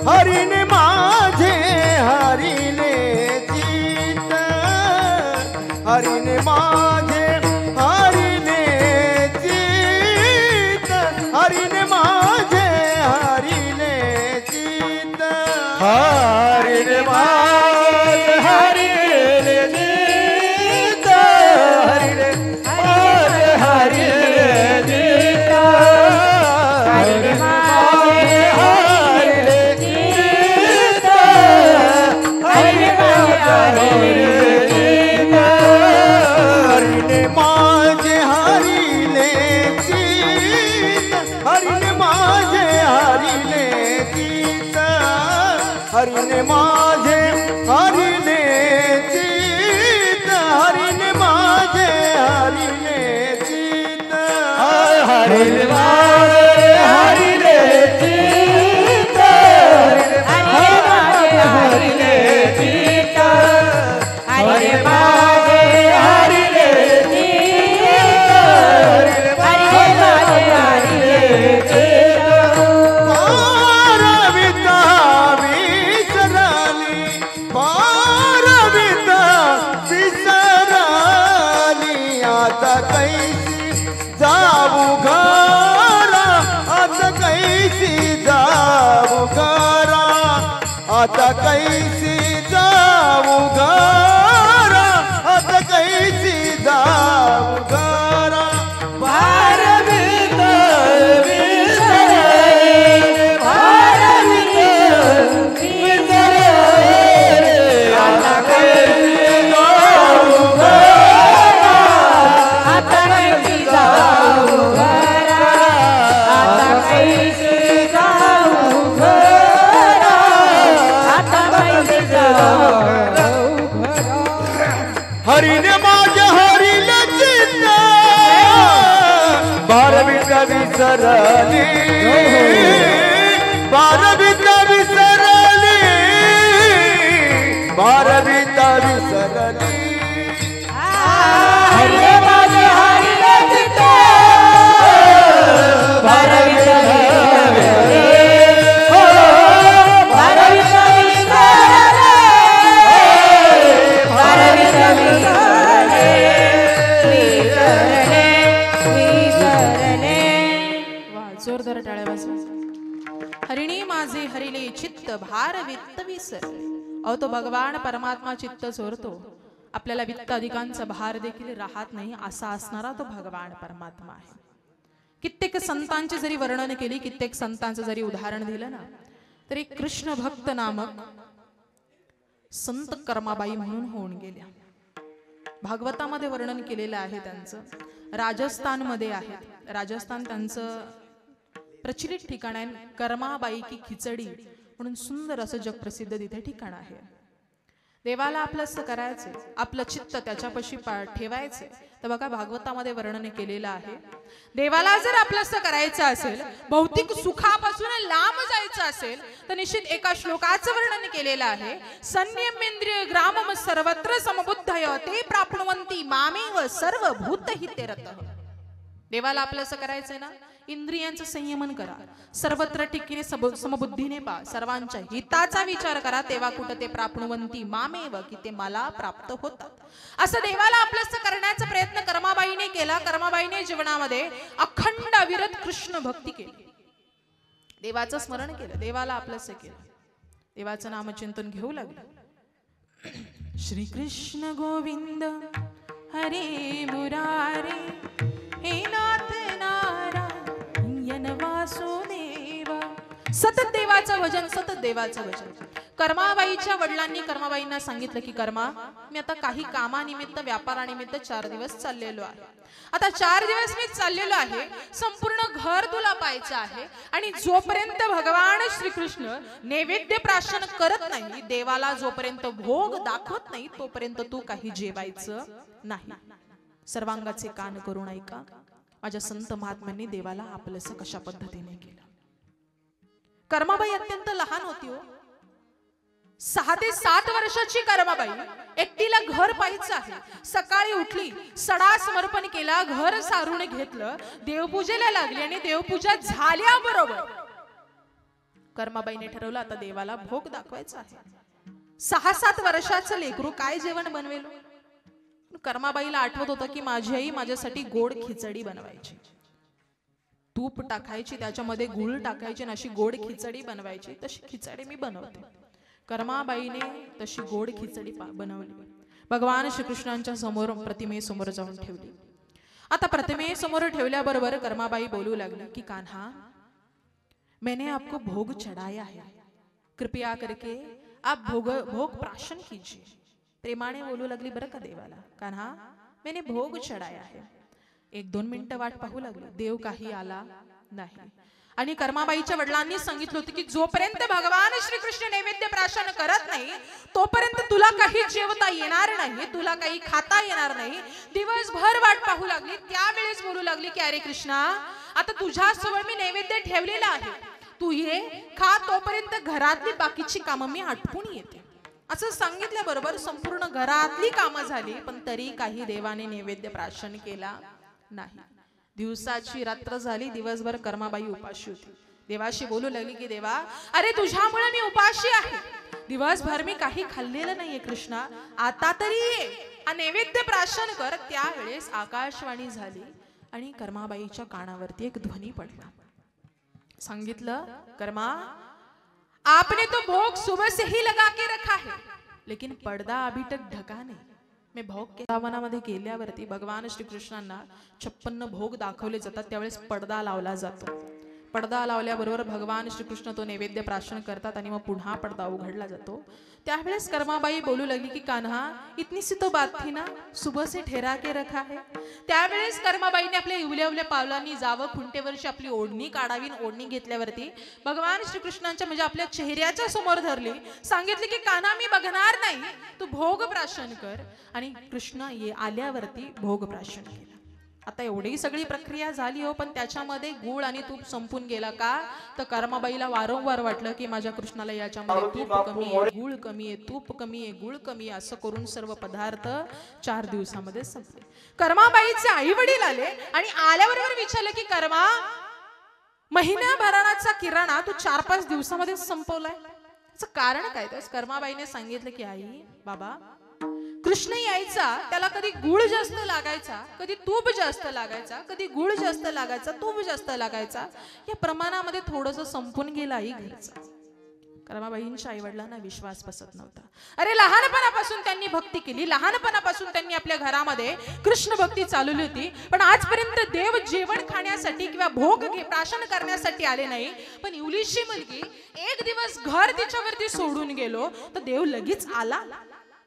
Speaker 2: हरिने माझे हरिले चित्त, हरिने माझे हरिले चित्त, हरिने माझे हरिले चित्त, हरिने माझे हरिले चित्त, हरिने माझे हरिले चित्त, हरिने माझे हरिले चित्त, हरिने माझे हरिले चित्त, हरिने माझे हरिले चित्त, हरिने माझे हरिले चित्त, हरिने माझे हरिले चित्त, हरिने माझे हरिले चित्त, हरिने माझे हरिले चित्त, हरिने माझे हरिले चित्त, हरिने माझे हरिले चित्त, हरिने माझे हरिले चित्त. पारविता विसरली, पारविता विसरली, आता कैसी जाऊ घरा, आता कैसी जाऊ घरा, आता कैसी जाऊ घरा, आता कैसी जाऊ घरा. पारविता विसरली, पारविता विसरली, आता कैसी जाऊ घरा, आता कैसी जाऊ घरा, आता कैसी जाऊ घरा, आता कैसी जाऊ घरा. हरिने माझे हरिले चित्त, पारविता विसरली, पारविता विसरली, पारविता विसरली. हरिने माझे हरिले चित्त, पारविता विसरली, पारविता विसरली, पारविता विसरली, विसरली.
Speaker 1: वा, जोरदार टाळ्या वाजवा. हरिणी माझे हरिले चित्त भार वित्त विसर. अहो, तो भगवान परमात्मा चित्त चोरतो, आपल्याला वित्त अधिकांचा भार देखील राहत नाही, असा असणारा तो भगवान परमात्मा आहे. कित्येक संतांची जरी वर्णन केली, कित्येक संतांचं जरी उदाहरण दिलं ना, तरी कृष्ण भक्त नामक संत कर्माबाई म्हणून होऊन गेल्या. भागवतामध्ये वर्णन केलेलं आहे त्यांचं. राजस्थानमध्ये आहे. राजस्थान त्यांचं प्रचलित ठिकाण आहे. कर्माबाई की खिचडी म्हणून सुंदर असं जगप्रसिद्ध तिथे ठिकाण आहे. देवाला आपलंसं करायचंय, आपलं चित्त त्याच्यापाशी ठेवायचंय. तर बघा भागवतामध्ये वर्णन केलेलं आहे, देवाला जर आपलंसं करायचं असेल, भौतिक सुखापासून लांब जायचं असेल, तर निश्चित एका श्लोकाचं वर्णन केलेलं आहे. संयमेंद्रिय ग्रामम सर्वत्र समबुद्धय ते प्राप्नुवन्ति मामेव सर्वभूतहिते रतः. देवाला आपलंसं करायचंय ना, इंद्रियांचं संयमन करा, सर्वत्र ठिकाणी समबुद्धीने पहा, सर्वांच्या हिताचा विचार करा, तेव्हा कुठं ते प्राप्नुवन्ति मामेव, की ते मला प्राप्त होतात. असं देवाला आपलंसं करण्याचा प्रयत्न कर्माबाईने केला. कर्माबाईने जीवनामध्ये अखंड अविरत कृष्ण भक्ती केली, देवाचं स्मरण केलं, देवाला आपलंसं केलं, देवाचं नामचिंतन घेऊ लागलं. श्री कृष्ण गोविंद हरे मुरारे हे नाथ नारायण वासुदेवा. सतत देवाचं भजन, सतत देवाचं भजन. कर्माबाईच्या वडिलांनी कर्माबाईंना सांगितलं की कर्मा, मी आता काही कामानिमित्त व्यापारानिमित्त 4 दिवस चाललेलो आहे. आता 4 दिवस मी चाललेलो आहे, संपूर्ण घर तुला पाहायचं आहे, आणि जोपर्यंत भगवान श्रीकृष्ण नैवेद्य प्राशन करत नाही, देवाला जोपर्यंत भोग दाखवत नाही, तोपर्यंत तू काही जेवायचं नाही. सर्वांगाचे कान करून ऐका, माझ्या संत महात्म्यांनी देवाला आपलंसं कशा पद्धतीने केलं. कर्माबाई अत्यंत लहान होती हो, 6 ते 7 वर्षाची कर्माबाई. एकटीला घर पाहायचं आहे, सकाळी उठली, सडा समर्पण केला, घर सारून घेतलं, देवपूजेला लागली, आणि देवपूजा झाल्याबरोबर कर्माबाईने ठरवलं आता देवाला भोग दाखवायचा आहे. 6-7 वर्षाचं लेकरू काय जेवण बनवेल. कर्माबाईला आठवत होतं की माझी आई माझ्यासाठी गोड खिचडी बनवायची, तूप टाकायची, त्याच्यामध्ये गुळ टाकायची, अशी गोड खिचडी बनवायची. तशी खिचडी मी बनवते. कर्माबाईने तशी गोड खिचडी बनवली, भगवान श्रीकृष्णांच्या समोर प्रतिमेसमोर जाऊन ठेवली. आता प्रतिमेसमोर ठेवल्याबरोबर कर्माबाई बोलू लागली की कान्हा, मैंने आपको भोग चढ़ाया है, कृपया करके आप भोग प्राशन कीजिए. प्रेमाने बोलू लागली बरं का देवाला, कान्हा मैंने भोग चढाया है. 1-2 मिनिटं वाट पाहू लागली, देव काही आला नाही. आणि कर्माबाईच्या वडिलांनी सांगितलं होतं की जोपर्यंत भगवान श्रीकृष्ण नैवेद्य प्राशन करत नाही, तोपर्यंत तुला काही जेवता येणार नाही, तुला काही खाता येणार नाही. दिवसभर वाट पाहू लागली. त्यावेळेस बोलू लागली की अरे कृष्णा, आता तुझ्यासमोर मी नैवेद्य ठेवलेला आहे, तू ये खा, तोपर्यंत घरातली बाकीची कामं मी आटपून येते. असं सांगितल्याबरोबर संपूर्ण घरातली कामं झाली, पण तरी काही देवाने नैवेद्य प्राशन केला नाही. दिवसाची रात्र झाली, दिवसभर कर्माबाई उपाशी होती. देवाशी बोलू लागली की देवा, अरे तुझ्यामुळे मी उपाशी आहे, दिवसभर मी काही खाल्लेलं नाहीये कृष्णा, आता तरी ये, हा नैवेद्य प्राशन कर. त्यावेळेस आकाशवाणी झाली आणि कर्माबाईच्या कानावरती एक ध्वनी पडला. सांगितलं, कर्मा, आपने तो भोग सुबह से ही लगा के रखा है, लेकिन पर्दा अभी तक ढका नहीं. मी भोग वृंदावनामध्ये गेल्यावरती भगवान श्रीकृष्णांना 56 भोग दाखवले जातात, त्यावेळेस पडदा लावला जातो. पडदा लावल्याबरोबर भगवान श्रीकृष्ण तो नैवेद्य प्राशन करतात आणि मग पुन्हा पडदा उघडला जातो. त्यावेळेस कर्माबाई बोलू लागली की कान्हा, इतनी सी तो बात थी ना, सुबह से ठहरा के रखा है. त्यावेळेस कर्माबाईने आपल्या इवल्या पावलांनी जावं, खुंटेवरची आपली ओढणी काढावी. ओढणी घेतल्यावरती भगवान श्रीकृष्णांच्या म्हणजे आपल्या चेहऱ्याच्या समोर धरली, सांगितले की कान्हा, मी बघणार नाही, तू भोग प्राशन कर. आणि कृष्ण आल्यावरती भोग प्राशन केलं. आता एवढी सगळी प्रक्रिया झाली हो, पण त्याच्यामध्ये गुळ आणि तूप संपून गेला का, तर कर्माबाईला वारंवार वाटलं की माझ्या कृष्णाला याच्यामध्ये तूप कमी आहे, गुळ कमी आहे, तूप कमी आहे, गुळ कमी आहे. असं करून सर्व पदार्थ 4 दिवसामध्ये संपले. कर्माबाईचे आई वडील आले आणि आल्याबरोबर विचारले की कर्मा, महिन्याभराचा किराणा तू 4-5 दिवसामध्ये संपवलाय, याचं कारण काय. तर कर्माबाईने सांगितलं की आई बाबा, कृष्ण यायचा, त्याला कधी गुळ जास्त लागायचा, कधी तूप जास्त लागायचा, कधी गुळ जास्त लागायचा, तूप जास्त लागायचा, या प्रमाणामध्ये थोडंसं संपून गेला आई घरचा. कर्माबाईंच्या आई वडिलांना विश्वास बसत नव्हता. अरे लहानपणापासून त्यांनी भक्ती केली, लहानपणापासून त्यांनी आपल्या घरामध्ये कृष्ण भक्ती चालवली होती, पण आजपर्यंत देव जेवण खाण्यासाठी किंवा भोग प्राशन करण्यासाठी आले नाही. पण इवलीशी मुलगी एक दिवस घर तिच्यावरती सोडून गेलो तर देव लगेच आला,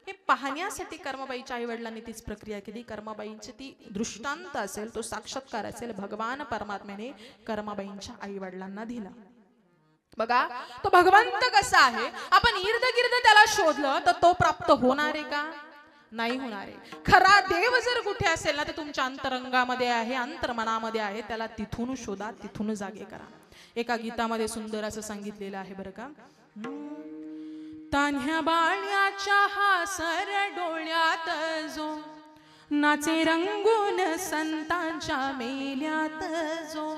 Speaker 1: हे पाहण्यासाठी कर्माबाईच्या आई वडिलांनी तीच प्रक्रिया केली. कर्माबाईंची ती दृष्टांत असेल, तो साक्षात्कार असेल, भगवान परमात्म्याने कर्माबाईंच्या आई वडिलांना दिला. बघा तो भगवंत कसा आहे, आपण इर्द गिर्द त्याला शोधलं तर तो प्राप्त होणार आहे का? नाही होणार आहे. खरा देव जर कुठे असेल ना तर तुमच्या अंतरंगामध्ये आहे, अंतर्मनामध्ये आहे. त्याला तिथून शोधा, तिथून जागे करा. एका गीतामध्ये सुंदर असं सांगितलेलं आहे बरं का. तान्ह्या बाळ्याच्या हासर डोळ्यात जो नाचे रंगून संतांच्या मेल्यात जो,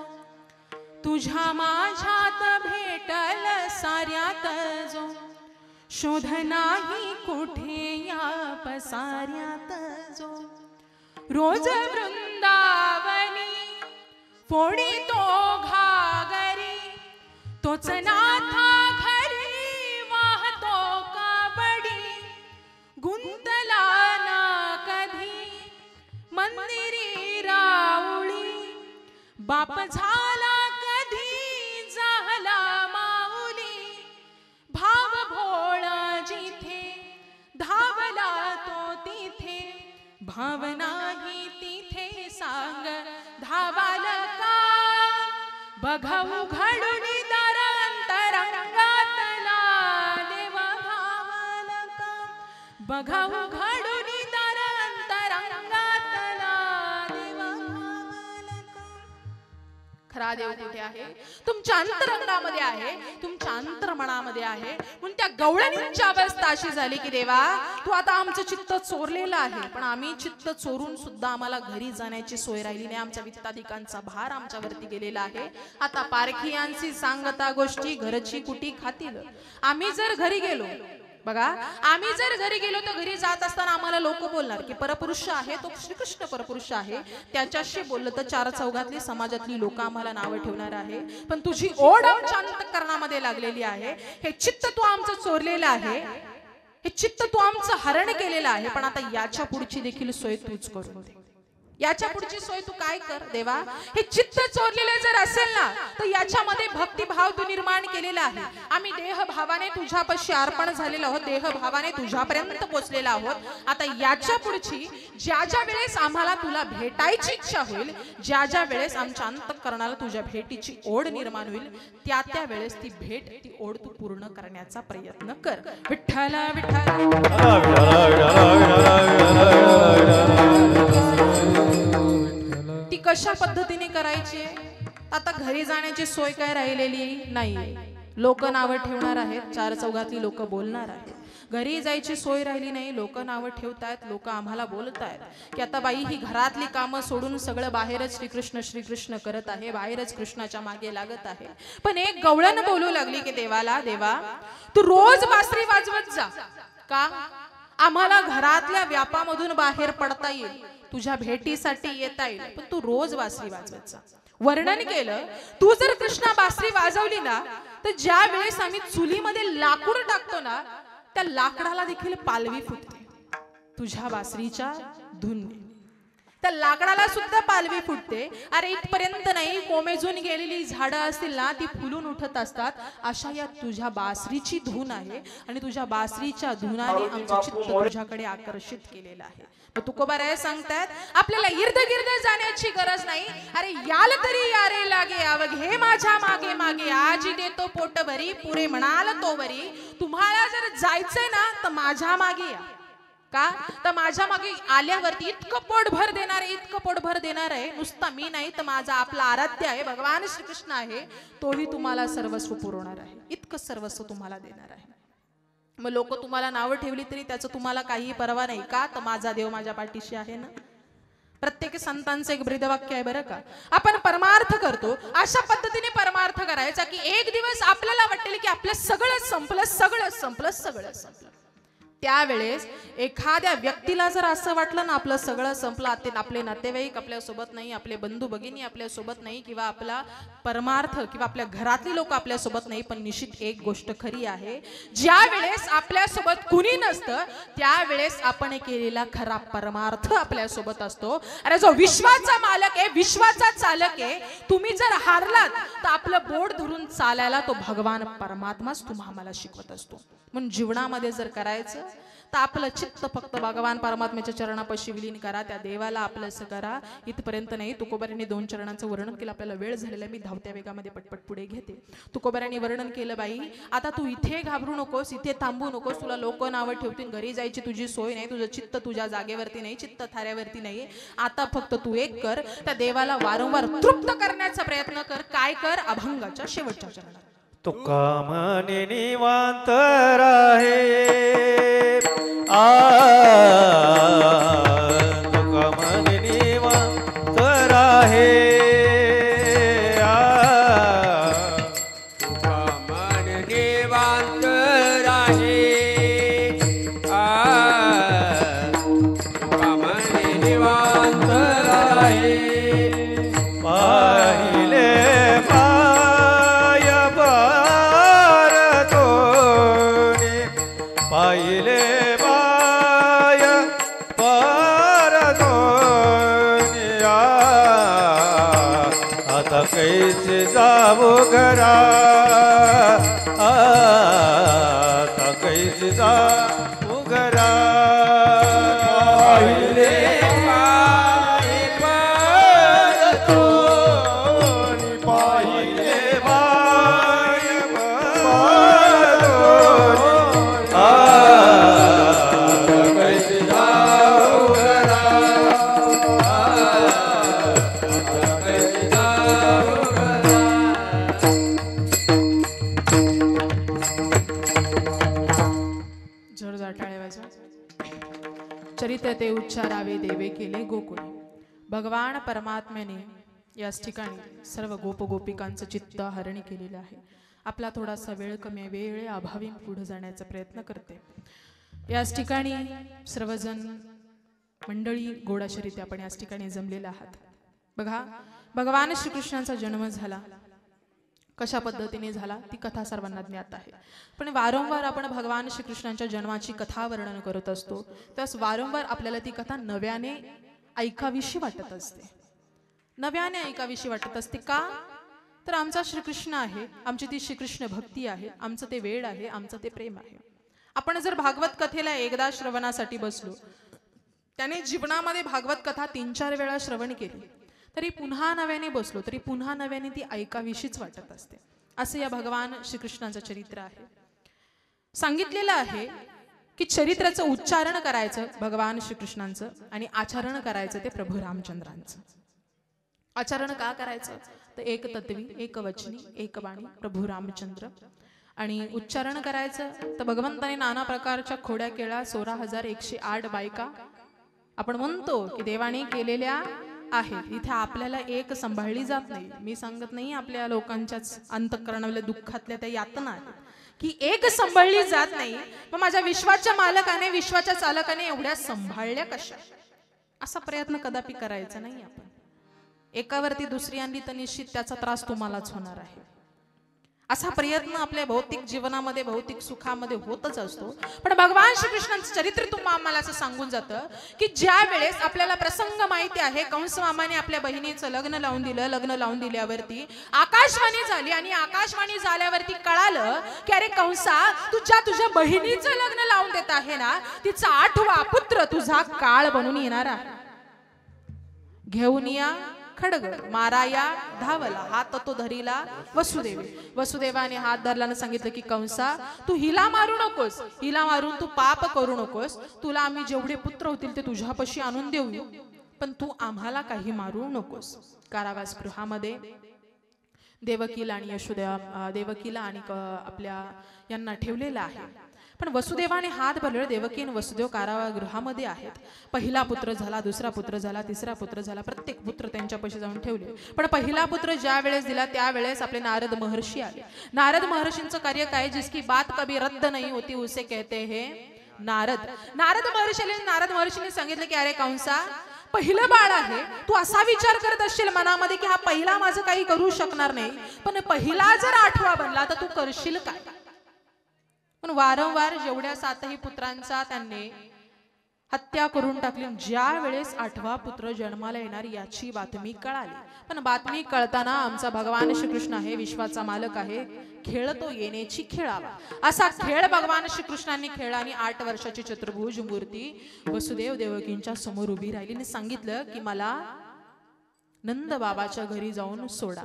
Speaker 1: तुझ्या माझ्यात भेटल साऱ्यात जो, शोध नाही कुठे या पसाऱ्यात जो, रोज वृंदावनी फोडी तो घागरी, तोच नाथा घरी वाहतो काबडी, गुंतला ना कधी मंदिरी राऊळी, बाप झाला कधी झाला माऊली, भाव भोळा जिथे धावला तो तिथे, भाव नाही तिथे सांग धावाल का, बघाऊ घडून दार अंतरंगातला देवा भावाल का, बघाऊ घडून दार अंतरंगातला देवा भावाल का. खरा देव कुठे आहे? तुमच्या अंतरंगामध्ये आहे, तुमच्या अंतर्मनामध्ये आहे. म्हणून त्या गवळणींची अवस्था अशी झाली की देवा तू आता आमचं चित्त चोरलेलं आहे, पण आम्ही चित्त चोरून सुद्धा आम्हाला घरी जाण्याची सोय राहिली नाही. आमच्या वित्ताधिकांचा भार आमच्यावरती गेलेला आहे. आता पारखियांची सांगता गोष्टी घरची कुटी खातील. आम्ही जर घरी गेलो, बघा आम्ही जर घरी गेलो तर घरी जात असताना आम्हाला लोक बोलणार की परपुरुष आहे तो श्रीकृष्ण परपुरुष आहे, त्याच्याशी बोललं तर चार चौघातली समाजातली लोक आम्हाला नावं ठेवणार आहे. पण तुझी ओढ आमच्या अंतःकरणामध्ये लागलेली आहे. हे चित्त तू आमचं चोरलेलं आहे, हे चित्त तू आमचं हरण केलेलं आहे. पण आता याच्या पुढची देखील सोय तूच करून दे. याच्या पुढची सोय तू काय कर देवा. हे चित्त चोरलेलं जर असेल ना तर याच्यामध्ये भक्तिभाव तू निर्माण केलेला आहे. आम्ही देह भावाने तुझ्यापाशी अर्पण झालेलो आहोत, देह भावाने तुझ्यापर्यंत पोहोचलेला आहोत. आता याच्या पुढची ज्या ज्या वेळेस आम्हाला तुला भेटायची इच्छा होईल, ज्या ज्या वेळेस आमच्या अंतःकरणाला तुझ्या भेटीची ओढ निर्माण होईल, त्या त्या वेळेस ती भेट, ती ओढ तू पूर्ण करण्याचा प्रयत्न कर. विठ्ठला ती कशा पद्धतीने करायची? आता घरी जाण्याची सोय काय राहिलेली नाही. लोक नावं ठेवणार आहेत, चार चौघातली लोक बोलणार आहेत. घरी जायची सोय राहिली नाही, लोक नावं ठेवतायत, लोक आम्हाला बोलतायत की आता बाई ही घरातली कामं सोडून सगळं बाहेरच श्रीकृष्ण श्रीकृष्ण करत आहे, बाहेरच कृष्णाच्या मागे लागत आहे. पण एक गवळण बोलू लागली की देवाला, देवा तू रोज बासरी वाजवत जा का? आम्हाला घरातल्या व्यापामधून बाहेर पडता येईल, तुझ्या भेटीसाठी येता येईल, पण तू रोज बासरी वाजवत जा. वर्णन केलं, तू जर कृष्णा बासरी वाजवली ना तर ज्या वेळेस आम्ही चुलीमध्ये लाकूड टाकतो ना त्या लाकडाला देखील पालवी फुटते तुझ्या बासरीच्या धुनने. त्या लाकडाला सुद्धा पालवी फुटते. अरे इथपर्यंत नाही, कोमेजून गेलेली झाडं असतील ना ती फुलून उठत असतात. अशा या तुझ्या बासरीची धून आहे आणि तुझ्या बासरीच्या धुनाने आमचं चित्त तुझ्याकडे आकर्षित केलेलं आहे. तुकोबाराय सांगतात आपल्याला इर्द गिर्द जाण्याची गरज नाही. अरे याल तरी यारे लागे अवघे माझ्या मागे मागे, आजी देतो पोट भरी पुरे म्हणाल तो बरी. तुम्हाला जर जायचंय ना तर माझ्या मागे या. का तर माझ्या मागे आल्यावरती इतकं पोटभर देणार आहे, इतकं पोटभर देणार आहे. नुसता मी नाही तर माझा आपला आराध्य आहे भगवान श्रीकृष्ण आहे, तोही तुम्हाला सर्वस्व पुरवणार आहे. इतकं सर्वस्व तुम्हाला देणार आहे. मग लोक तुम्हाला नावं ठेवली तरी त्याचं तुम्हाला काही परवा नाही. का तर माझा देव माझ्या पाठीशी आहे ना. प्रत्येक संतांचं एक ब्रीदवाक्य आहे बरं का. आपण परमार्थ करतो, अशा पद्धतीने परमार्थ करायचा की एक दिवस आपल्याला वाटेल की आपलं सगळं संपलं, सगळं संपलं, सगळं संपलं. त्यावेळेस एखाद्या व्यक्तीला जर असं वाटलं ना आपलं सगळं संपलं, आपले नातेवाईक आपल्या सोबत नाही, आपले बंधू भगिनी आपल्या सोबत नाही, किंवा आपला परमार्थ किंवा आपल्या घरातली लोक आपल्या सोबत नाही, पण निश्चित एक गोष्ट खरी आहे, ज्या वेळेस आपल्या सोबत कुणी नसतं त्यावेळेस आपण केलेला खरा परमार्थ आपल्या सोबत असतो. अरे जो विश्वाचा मालक आहे, विश्वाचा चालक आहे, तुम्ही जर हारलात तर आपलं बोट धरून चालायला तो भगवान परमात्माच तुम्हाला शिकवत असतो. म्हणून जीवनामध्ये जर करायचं तर आपलं चित्त फक्त भगवान परमात्म्याच्या चरणापाशी विलीन करा, त्या देवाला आपलंसं करा. इथपर्यंत नाही. तुकोबाऱ्यांनी 2 चरणांचं वर्णन केलं. आपल्याला वेळ झालेला आहे, मी धावत्या वेगामध्ये पटपट पुढे घेते. तुकोबाऱ्यांनी वर्णन केलं, बाई आता तू इथे घाबरू नकोस, इथे थांबू नकोस, तुला लोक नावं ठेवतील, घरी जायची तुझी सोय नाही, तुझं चित्त तुझ्या जागेवरती नाही, चित्त थाऱ्यावरती नाही. आता फक्त तू एक कर, त्या देवाला वारंवार तृप्त करण्याचा प्रयत्न कर. काय कर? अभंगाच्या शेवटच्या चरणात
Speaker 5: तुका मनी निवांत राहे तुका मनी निवांत राहे
Speaker 3: तुका मन निवांत राहे तुका मन निवांत राहे
Speaker 5: पाहिले पाहिले बाय परदोनिया आता कैसे जाऊ घरा आता कैसे जाऊ घरा पाहिले बाय परदोनी पाहिले बाय
Speaker 1: चरित्र ते उच्चारावे देवे केले गोकुळ. भगवान परमात्म्याने याच ठिकाणी सर्व गोपिकांचं चित्त हरणी केलेलं आहे. आपला थोडासा वेळ कमी वेळ अभावी पुढे जाण्याचा प्रयत्न करते. याच ठिकाणी सर्वजण मंडळी गोडाशरीत आपण याच ठिकाणी जमलेला आहात. बघा, भगवान श्रीकृष्णांचा जन्म झाला, कशा पद्धतीने झाला ती कथा सर्वांना ज्ञात आहे. पण वारंवार आपण भगवान श्रीकृष्णांच्या जन्माची कथा वर्णन करत असतो, त्यास वारंवार आपल्याला ती कथा नव्याने ऐकावीशी वाटत असते. नव्याने ऐकावीशी वाटत असते. का तर आमचा श्रीकृष्ण आहे, आमची ती श्रीकृष्ण भक्ती आहे, आमचं ते वेळ आहे, आमचं ते प्रेम आहे. आपण जर भागवत कथेला एकदा श्रवणासाठी बसलो, त्याने जीवनामध्ये भागवत कथा 3-4 वेळा श्रवण केली, तरी पुन्हा नव्याने बसलो तरी पुन्हा नव्याने ती ऐकावीशीच वाटत असते. असं या भगवान श्रीकृष्णाचं चरित्र आहे. सांगितलेलं आहे की चरित्राचं उच्चारण करायचं भगवान श्रीकृष्णांचं आणि आचरण करायचं ते प्रभू रामचंद्रांचं. आचरण का करायचं तर एक तत्वी, एक वचनी, एक वाणी प्रभू रामचंद्र. आणि उच्चारण करायचं तर भगवंताने नाना प्रकारच्या खोड्या केळा 16,108 बायका आपण म्हणतो की देवाने केलेल्या आहेत. इथे आपल्याला एक सांभाळली जात नाही. मी सांगत नाही आपल्या लोकांच्याच अंतःकरणातल्या दुःखातल्या त्या यातना आहेत की एक सांभाळली जात नाही. पण माझ्या विश्वाच्या मालकाने, विश्वाच्या चालकाने एवढ्या सांभाळल्या कशा, असा प्रयत्न कदापि करायचा नाही. आपण एकावरती दुसरी आणली तर निश्चित त्याचा त्रास तुम्हालाच होणार आहे. असा प्रयत्न आपल्या भौतिक जीवनामध्ये, भौतिक सुखामध्ये होतच असतो. पण भगवान श्रीकृष्णांचं चरित्र तुम्हाला आम्हाला असं सांगून जातं की ज्या वेळेस आपल्याला प्रसंग माहिती आहे, कंस मामाने आपल्या बहिणीचं लग्न लावून दिलं. लग्न लावून दिल्यावरती आकाशवाणी झाली आणि आकाशवाणी झाल्यावरती कळालं की अरे कंसा, तुझ्या बहिणीचं लग्न लावून देत आहे ना, तिचा 8वा पुत्र तुझा काळ बनून येणार आहे. घेऊन या खडग, माराया धावला, हात तो धरीला वसुदेवी. वसुदेवाने हात धरल्यानं सांगितलं की कंसा, तू हिला मारू नकोस, हिला मारून तू पाप करू नकोस. तुला आम्ही जेवढे पुत्र होतील ते तुझ्यापाशी आणून देऊ, पण तू आम्हाला काही मारू नकोस. कारावासगृहामध्ये देवकीला आणि यशोदेवा, देवकीला आणि आपल्या यांना ठेवलेलं आहे. पण वसुदेवाने हात भरले. देवकी आणि वसुदेव कारागृहामध्ये आहेत. पहिला पुत्र झाला, दुसरा पुत्र झाला, तिसरा पुत्र झाला. प्रत्येक पुत्र त्यांच्यापाशी जाऊन ठेवले. पण पहिला पुत्र ज्या वेळेस दिला त्यावेळेस आपले नारद महर्षी आले. नारद महर्षींचं कार्य काय, जिसकी बात कभी रद्द नहीं होती उसे कहते हैं नारद. नारद महर्षीने सांगितलं की अरे कंसा, पहिलं बाळ आहे, तू असा विचार करत असशील मनामध्ये की हा पहिला माझं काही करू शकणार नाही, पण पहिला जर 8वा बनला तर तू करशील काय. पण वारंवार जेवढ्या 7ही पुत्रांचा त्यांनी हत्या करून टाकली. ज्या वेळेस 8वा पुत्र जन्माला येणार याची बातमी कळाली. पण बातमी कळताना आमचा भगवान श्रीकृष्ण आहे, विश्वाचा मालक आहे, खेळतो येण्याची खेळावा असा खेळ भगवान श्रीकृष्णांनी खेळला. आणि 8 वर्षाची चतुर्भुज मूर्ती वसुदेव देवकींच्या समोर उभी राहिली आणि सांगितलं की मला नंद बाबाच्या घरी जाऊन सोडा.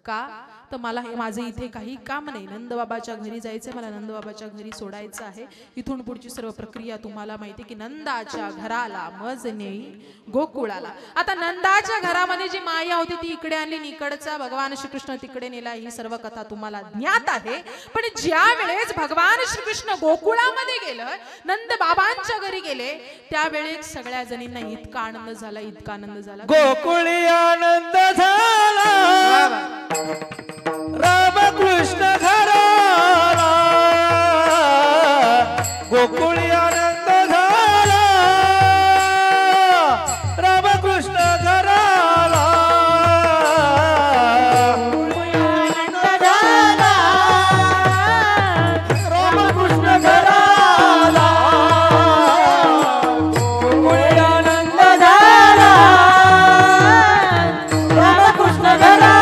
Speaker 1: का तर मला हे माझे इथे काही काम नाही, नंद बाबाच्या घरी जायचंय, मला नंद बाबाच्या घरी सोडायचं आहे. इथून पुढची सर्व प्रक्रिया तुम्हाला माहिती की नंदाच्या घराला मज नेई गोकुळाला. आता नंदाच्या घरामध्ये जी माया होती ती इकडे आणली, इकडचा भगवान श्रीकृष्ण तिकडे नेला. ही सर्व कथा तुम्हाला ज्ञात आहे. पण ज्या वेळेस भगवान श्रीकृष्ण गोकुळामध्ये गेलं, नंद बाबांच्या घरी गेले, त्यावेळेस सगळ्या जणींना इतका आनंद झाला, इतका आनंद झाला.
Speaker 5: गोकुळी आनंद झाला रामकृष्ण घराला, गोकुळी आनंद झाला रामकृष्ण घराला,
Speaker 2: आनंद झाला रामकृष्ण घराला, गोकुळी आनंद झाला रामकृष्ण घराला.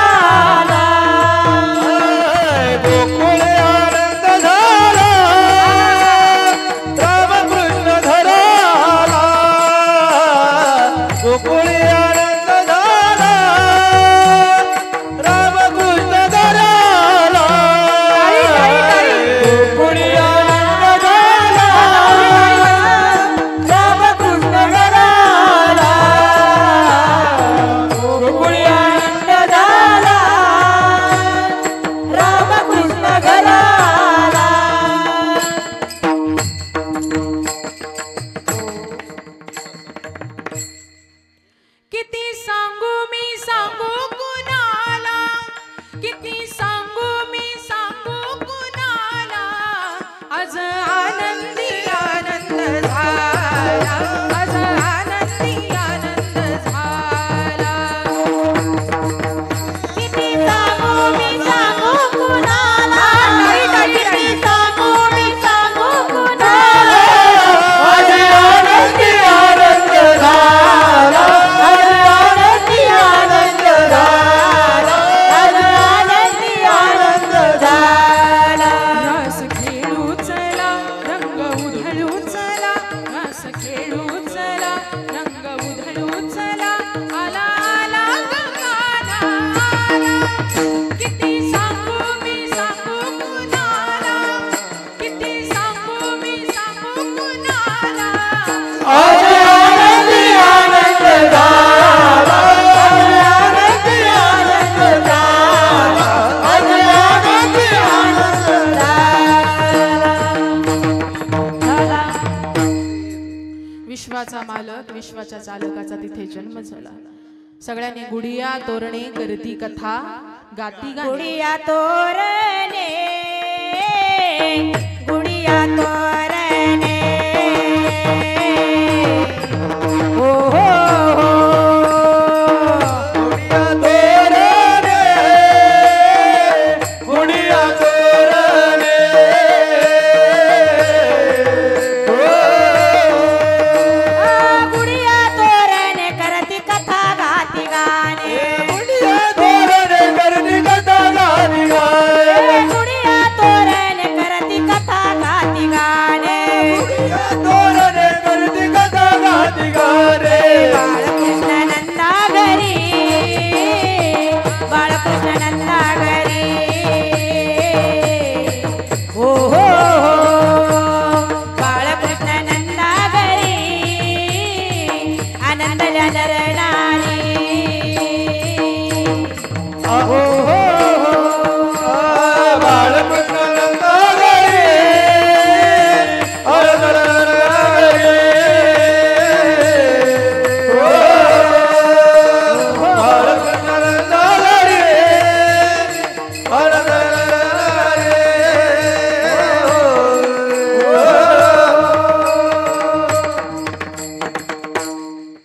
Speaker 1: विश्वाचा मालक विश्वाच्या चालकाचा तिथे जन्म झाला. सगळ्यांनी गुडिया तोरणे करती कथा गाती गाणी.
Speaker 4: गुडिया तोरणे गुडिया तोरणे हो हो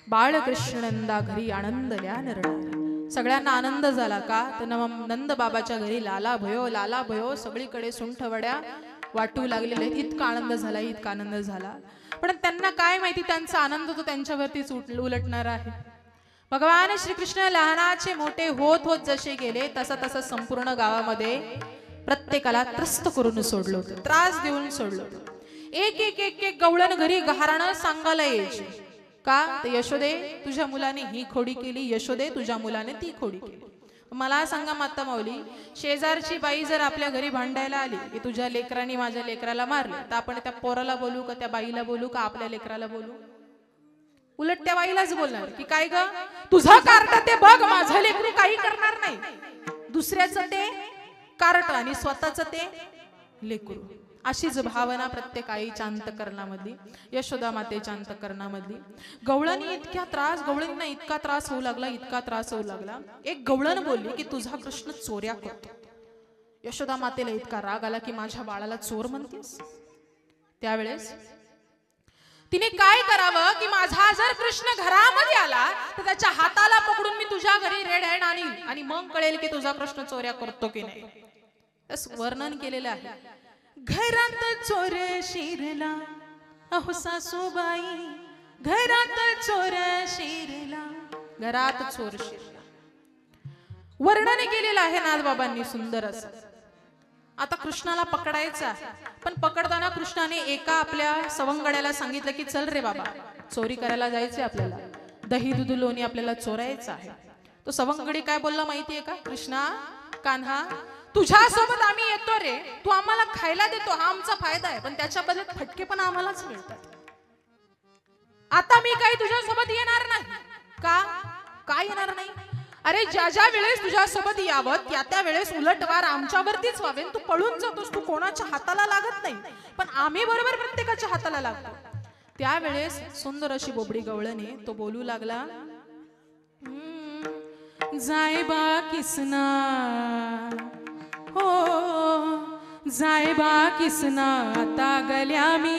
Speaker 1: बाळकृष्णनंदा घरी आनंदल्या नरणारी. सगळ्यांना आनंद झाला का तर नंद बाबाच्या घरी लाला भयो सगळीकडे सुंठवड्या वाटू लागलेले. इतका आनंद झाला, इतका आनंद झाला. पण त्यांना काय माहिती त्यांचा आनंद तो त्यांच्यावरतीच उलटणार आहे. भगवान श्रीकृष्ण लहानाचे मोठे होत होत जसे गेले तसा तसा संपूर्ण गावामध्ये प्रत्येकाला त्रस्त करून सोडलं होतं, त्रास देऊन सोडलं होतं. एक एक एक एक गवळण घरी गहारानं सांगायला यायची. का? तर यशोदे तुझ्या मुलाने ही खोडी केली, यशोदे तुझ्या मुलाने ती खोडी केली. मला सांगा माता माऊली, शेजारची बाई जर आपल्या घरी भांडायला आली की तुझ्या लेकराने माझ्या लेकराला मारले, तर आपण त्या पोराला बोलू का, त्या बाईला बोलू का, आपल्या लेकराला बोलू? उलट त्या बाईलाच बोलणार की काय ग, तुझं कार्ट ते बघ, माझं लेकरू काही करणार नाही. दुसऱ्याचं ते कार्ट आणि स्वतःच ते लेकरू. अशीच भावना प्रत्येक आईच्या अंतकरणामधली, यशोदा मातेच्या अंतकरणामधली. गवळणी गवळणींना इतका त्रास होऊ लागला. एक गवळण बोलली की तुझा कृष्ण चोऱ्या करतो. यशोदा मातेला इतका राग आला की माझ्या बाळाला चोर म्हणतेस. त्यावेळेस तिने काय करावं की माझा जर कृष्ण घरामध्ये आला तर त्याच्या हाताला पकडून मी तुझ्या घरी रेड हँड आणीन आणि मग कळेल की तुझा कृष्ण चोऱ्या करतो की नाही. तस वर्णन केलेलं आहे. घरात चोर शिरला, अहो सासूबाई, घरात चोर शिरला, घरात चोर शिरला. वर्णन केलेलं आहे नाथबाबांनी सुंदर असं. आता कृष्णाला पकडायचं आहे, पण पकडताना कृष्णाने एका आपल्या सवंगड्याला सांगितलं की चल रे बाबा, चोरी करायला जायचंय आपल्याला, दही दूध लोणी आपल्याला चोरायचं आहे. तो सवंगडी काय बोलला माहितीये का? कृष्णा, कान्हा, तुझ्या सोबत आम्ही येतो रे, तू आम्हाला खायला देतो, हा आमचा फायदा आहे, पण त्याच्या बदल्यात फटके पण आम्हालाच मिळतात. आता मी काही तुझ्या सोबत येणार नाही. का? काय येणार नाही? अरे ज्या ज्या वेळेस तुझ्या सोबत यावं त्या वेळेस उलटवार आमच्यावरतीच व्हावे. तू पळून जातोस, तू कोणाच्या हाताला लागत नाही, पण आम्ही बरोबर प्रत्येकाच्या हाताला लागतो. त्यावेळेस सुंदर अशी बोबडी गवळणे तो बोलू लागला, जाय बा किसना, हो जाय बा किसना, आता गल्या मी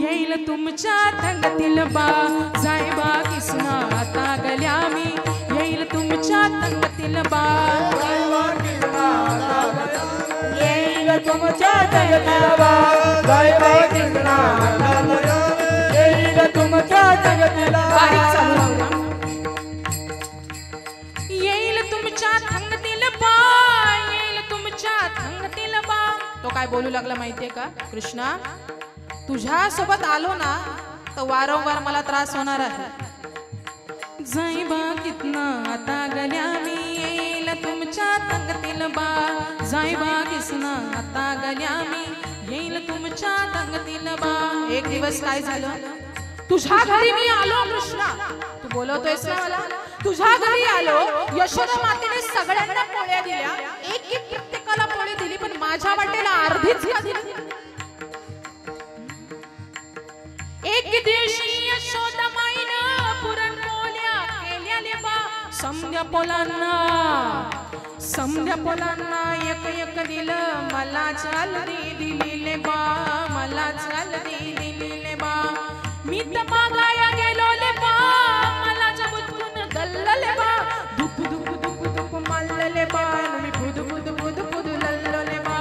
Speaker 1: येईल तुमच्या तंगतील बा. जाय बा किसना, आता गल्या मी येईल तुमच्या तंगतील बा.
Speaker 2: येईल तुमच्या जगतील बा. जय बा कृष्णा, येईल तुमच्या जगतील बा.
Speaker 1: येईल तुमच्या थंगतील बा, येईल तुमच्या थंगतील बा. तो काय बोलू लागला माहितीये का? कृष्णा, तुझ्या सोबत आलो ना तर वारंवार मला त्रास होणार आहे. जाई बा कितना, आता गल्या मी येईल तुमच्या तंगतील बा. जाई बा किसना, आता गल्या मी येईल तुमच्या तंगतील बा. एक दिवस काय झालं, तुझ्या घरी मी आलो कृष्णा, तू बोलवतोयस ना मला, तुझ्या घरी आलो. यशोदा मातेने सगळ्यांना पोळ्या दिल्या, एक एक प्रत्येकाला पोळी दिली, पण माझ्या वाटेला अर्धीच का दिली? एक दिवशी यशोदा माईनं पुरणपोळ्या केल्या बा. समध्या पोलांना एक एक दिलं, मला चालदी दिलीले बा, मला चालदी दिलीले बा. मी तर मागाया गेलो ले बा, मला जबुतून गल्लले बा. दुप दुप दुप दुप मालले बा, मी बुद बुद बुद बुद लल्लले बा.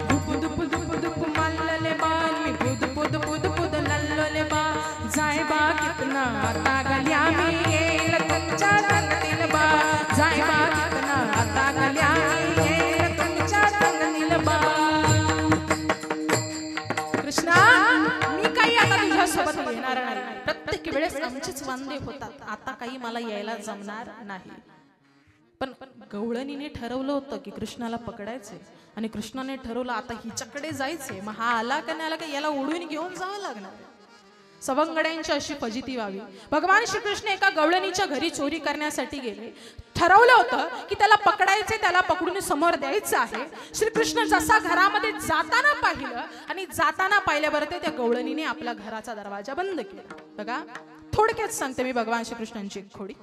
Speaker 1: दुप दुप दुप दुप मालले बा, मी बुद बुद बुद बुद लल्लले बा. जाय बा कितना, आता गल्या मी येईल तुमच्या तंगतील बा. जाय बा कितना, आता गल्या मी येईल तुमच्या तंगतील बा. कृष्णा, मी काही आता तुझ्या सोबत येणार नाही. प्रत्येक वेळेस आमचेच वांदे होतात, आता काही मला यायला जमणार नाही. पण गवळणीने ठरवलं होतं की कृष्णाला पकडायचे, आणि कृष्णाने ठरवलं आता हिच्याकडे जायचे. मग हा आला का नाही आला का याला ओढून घेऊन जावं लागणार. सवंगड्यांची अशी फजिती व्हावी. भगवान श्रीकृष्ण एका गवळणीच्या घरी चोरी करण्यासाठी गेले. ठरवलं होतं की त्याला पकडायचे, त्याला पकडून समोर द्यायचं आहे. श्रीकृष्ण जसा घरामध्ये जाताना पाहिलं आणि जाताना पाहिल्याबरोबर त्या गवळणीने आपला घराचा दरवाजा बंद केला. बघा, थोडक्यात सांगते मी भगवान श्रीकृष्णांची एक खोडी.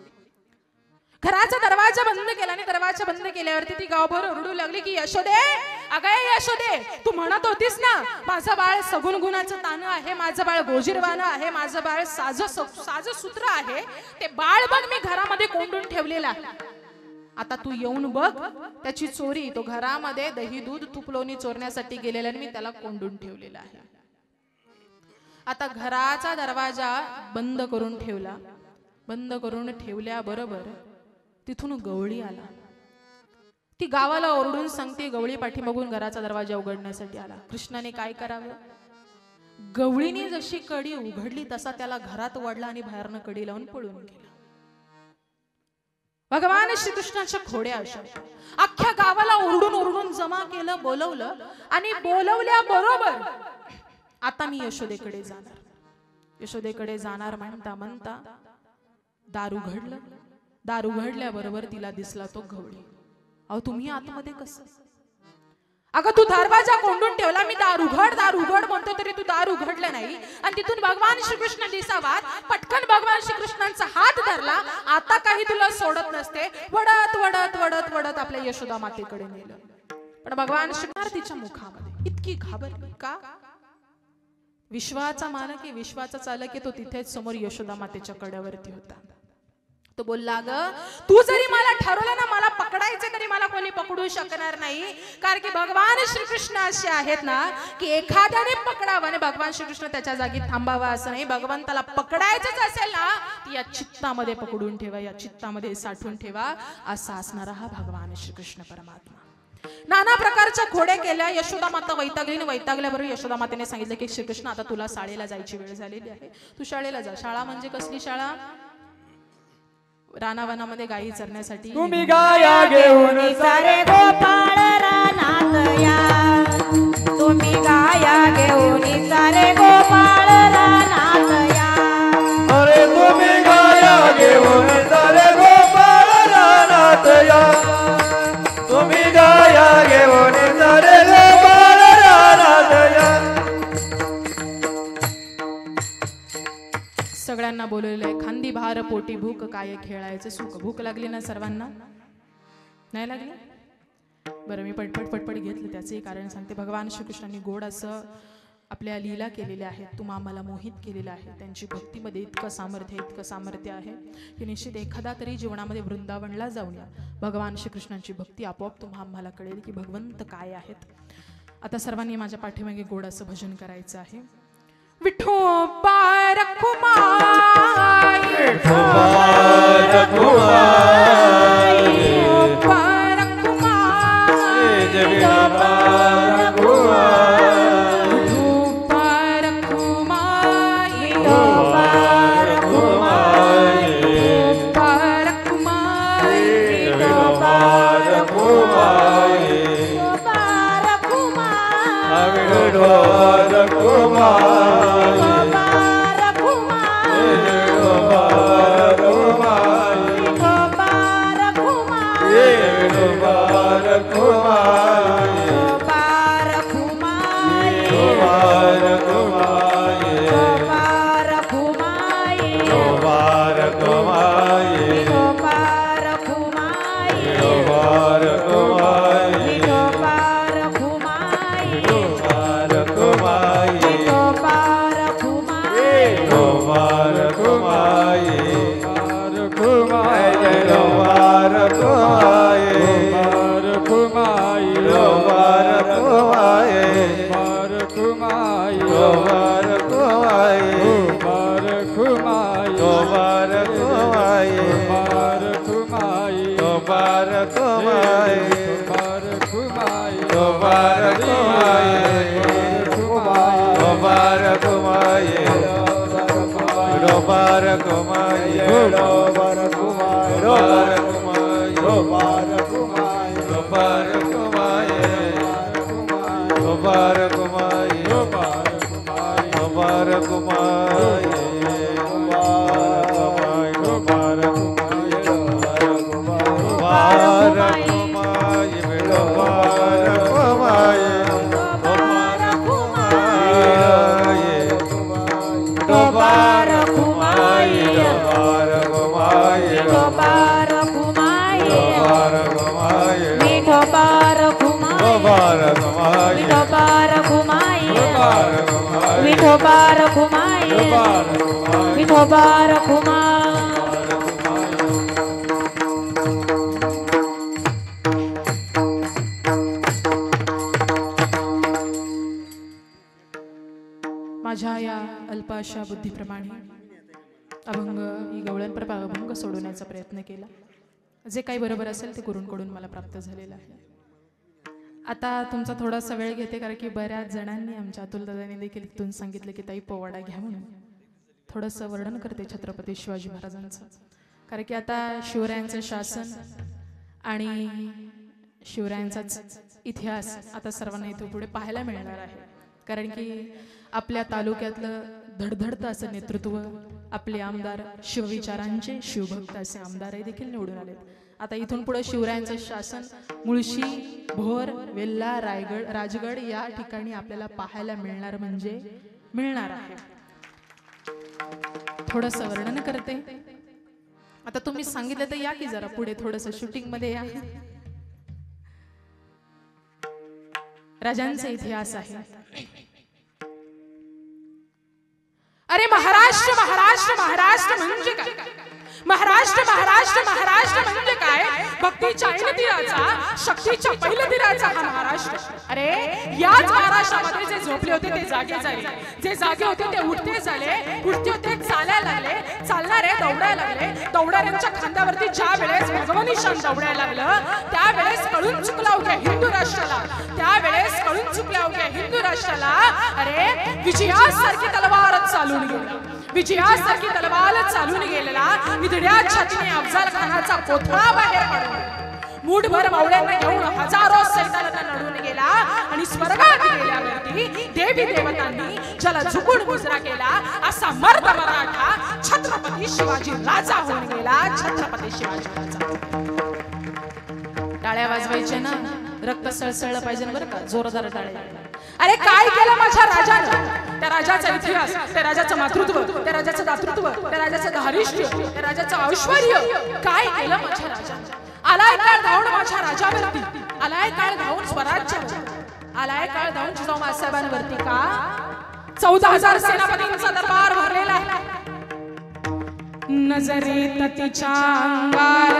Speaker 1: घराचा दरवाजा बंद केला आणि दरवाजा बंद केल्यावरती ती गावभर ओरडू लागली की यशोदे, अगं यशोदे, तू म्हणत होतीस ना माझं बाळ सगुण गुणाचं तानं आहे, माझं बाळ गोजीरवानं आहे, माझं बाळ साज सूत्र आहे, ते बाळ बघ मी घरामध्ये कोंडून ठेवलेलं आहे. आता तू येऊन बघ त्याची चोरी. तो घरामध्ये दही दूध तूप लोणी चोरण्यासाठी गेलेला आणि मी त्याला कोंडून ठेवलेला आहे. आता घराचा दरवाजा बंद करून ठेवला. बंद करून ठेवल्याबरोबर तिथून गवळी आला. ती गावाला ओरडून सांगते, गवळी पाठीमागून घराचा दरवाजा उघडण्यासाठी आला. कृष्णाने काय करावं? गवळीने जशी कडी उघडली तसा त्याला घरात वाढला आणि बाहेरनं कडी लावून पळून गेला. भगवान श्रीकृष्णाच्या खोड्या अशा. अख्ख्या गावाला ओरडून ओरडून जमा केलं, बोलवलं आणि बोलवल्याबरोबर आता मी यशोदेकडे जाणार, यशोदेकडे जाणार म्हणता म्हणता दार उघडलं. दार उघडल्याबरोबर तिला दिसला तो गवळी. अहो तुम्ही आतमध्ये कसं? अगं तू दरवाजा कोंडून ठेवला, मी दार उघड म्हणतो तरी तू दार उघडलं नाही. आणि तिथून भगवान श्रीकृष्ण दिसावात, पटकन भगवान श्रीकृष्णांचा हात धरला. आता काही तुला सोडत नसते, वडत वडत वडत वडत आपल्या यशोदा मातेकडे नेलं. पण भगवान श्रीकृष्ण तिच्या मुखामध्ये इतकी घाबरली का? विश्वाचा मालक आहे, विश्वाचा चालक आहे, तो तिथेच समोर यशोदा मातेच्या कड्यावरती होता. तो बोलला, ग तू जरी मला ठरवलं ना मला पकडायचे तरी मला कोणी पकडू शकणार नाही. कारण की भगवान श्रीकृष्ण असे आहेत ना की एखाद्याने पकडावं आणि भगवान श्रीकृष्ण त्याच्या जागी थांबावा असं नाही. भगवंताला पकडायचंच असेल ना ती या चित्तामध्ये पकडून ठेवा, या चित्तामध्ये साठवून ठेवा. असा असणारा हा भगवान श्रीकृष्ण परमात्मा. नाना प्रकारच्या खोड्या केल्या. यशोदा माता वैतागली. वैतागल्याबरोबर यशोदा मातेने सांगितलं की श्रीकृष्ण आता तुला शाळेला जायची वेळ झालेली आहे, तू शाळेला जा. शाळा म्हणजे कसली शाळा? रानावनामध्ये गायी चरण्यासाठी.
Speaker 2: तुम्ही गाया घेऊन
Speaker 4: सारे गोपाळ रानात या, तुम्ही गाया घेऊन सारे गोपाळ रानात या.
Speaker 5: अरे तुम्ही गाया घेऊन सारे गोपाळ रानात या, तुम्ही गाया घेऊन सारे गोपाळ रानात या.
Speaker 1: सगळ्यांना बोलवलंय. खांदी भार पोटी भूक, काय खेळायचं सुख. भूक लागली ना सर्वांना? नाही लागली? बरं मी पटपट पटपट घेतलं. त्याचंही कारण सांगते. भगवान श्रीकृष्णांनी गोड असं आपल्या लीला केलेल्या आहेत, तुम्हा आम्हाला मोहित केलेलं आहे. त्यांची भक्तीमध्ये इतकं सामर्थ्य आहे की निश्चित एखादा तरी जीवनामध्ये वृंदावनला जाऊन या. भगवान श्रीकृष्णांची भक्ती आपोआप तुम्हा आम्हाला कळेल की भगवंत काय आहेत. आता सर्वांनी माझ्या पाठीमागे गोड असं भजन करायचं आहे. विठोबा रखुमाई,
Speaker 5: विठोबा
Speaker 1: रखुमाई, विठोबा रखुमाई,
Speaker 5: विठोबा रखुमाई,
Speaker 1: विठोबा रखुमाई,
Speaker 4: विठोबा रखुमाई,
Speaker 1: विठोबा रखुमाई,
Speaker 4: विठोबा
Speaker 5: रखुमाई,
Speaker 4: विठोबा रखुमाई,
Speaker 5: विठोबा रखुमाई,
Speaker 4: विठोबा रखुमाई.
Speaker 1: माझ्या या अशा बुद्धीप्रमाणे अभंग ही गवळणपर अभंग सोडवण्याचा प्रयत्न केला. जे काही बरोबर असेल ते गुरूंकडून मला प्राप्त झालेलं आहे. आता तुमचा थोडासा वेळ घेते, कारण की बऱ्याच जणांनी आमच्या अतुल दादांनी देखील इथून सांगितलं की ताई पोवाडा घ्या म्हणून. थोडंसं वर्णन करते छत्रपती शिवाजी महाराजांचं, कारण की आता शिवरायांचं शासन आणि शिवरायांचाच इतिहास आता सर्वांना इथं पुढे पाहायला मिळणार आहे. कारण की आपल्या तालुक्यातलं धडधडतं असं नेतृत्व आपले आमदार शिवविचारांचे शिवभक्त असे आमदारही देखील निवडून आलेत. आता इथून पुढे शिवरायांचं शासन मुळशी, भोर, वेल्हा, रायगड, राजगड या ठिकाणी आपल्याला पाहायला मिळणार म्हणजे मिळणार आहे. थोडंसं वर्णन करते. आता तुम्ही सांगितलं तर या की जरा पुढे थोडंसं शूटिंग मध्ये या. राजांचा इतिहास आहे. अरे महाराष्ट्र महाराष्ट्र महाराष्ट्र म्हणजे काय? महाराष्ट्र महाराष्ट्र महाराष्ट्र म्हणजे काय? भक्तीच्या ऐनतीराचा, शक्तीच्या पहिलतीराचा हा महाराष्ट्र. अरे याच महाराष्ट्रामध्ये जे झोपले होते ते जागे झाले, जे जागे होते ते उठते झाले, उठते होते चालायला लागले, चालणारे दौडायला लागले. दौडणाऱ्यांच्या खांद्यावरती ज्या वेळेस भगवनिशान दौडायला लागलं त्यावेळेस कळून चुकला अवघ्या हिंदू राष्ट्राला, त्यावेळेस कळून चुकला अवघ्या हिंदू राष्ट्राला अरे विजयासारखी तलवार चालून गेली, विजयासारखी तलवार चालून गेलेला विधड्या छातीने अफजल खानाचा कोथळा बाहेर काढला. मूठभर मावळ्यांना घेऊन हजारो सैतानांना लढून गेला आणि स्वर्गात गेल्यावरती देवी देवतांनी ज्याला झुकून मुजरा केला असा मर्द मराठा छत्रपती शिवाजी राजा होऊन गेला. छत्रपती शिवाजी राजा. टाळ्या वाजवायच्या ना, रक्त सळसळलं पाहिजे बरं का, जोरदार टाळ्या. अरे काय केलं माझ्या राजाने? त्या राजाचा इतिहास, त्या राजाचं मातृत्व, त्या राजाचं दातृत्व, त्या राजाचं धारिष्ट्य, त्या राजाचं ऐश्वर्य काय केलं माझ्या राजाने? आलाय काळ धावून माझ्या राजावरती, आलाय काळ धावून स्वराज्यावर, आलाय काळ धावून जिजाऊ साहेबांवरती का 14,000 सेनापतींचा दरबार भरलेला आहे. नजरेत तिच्या अंगार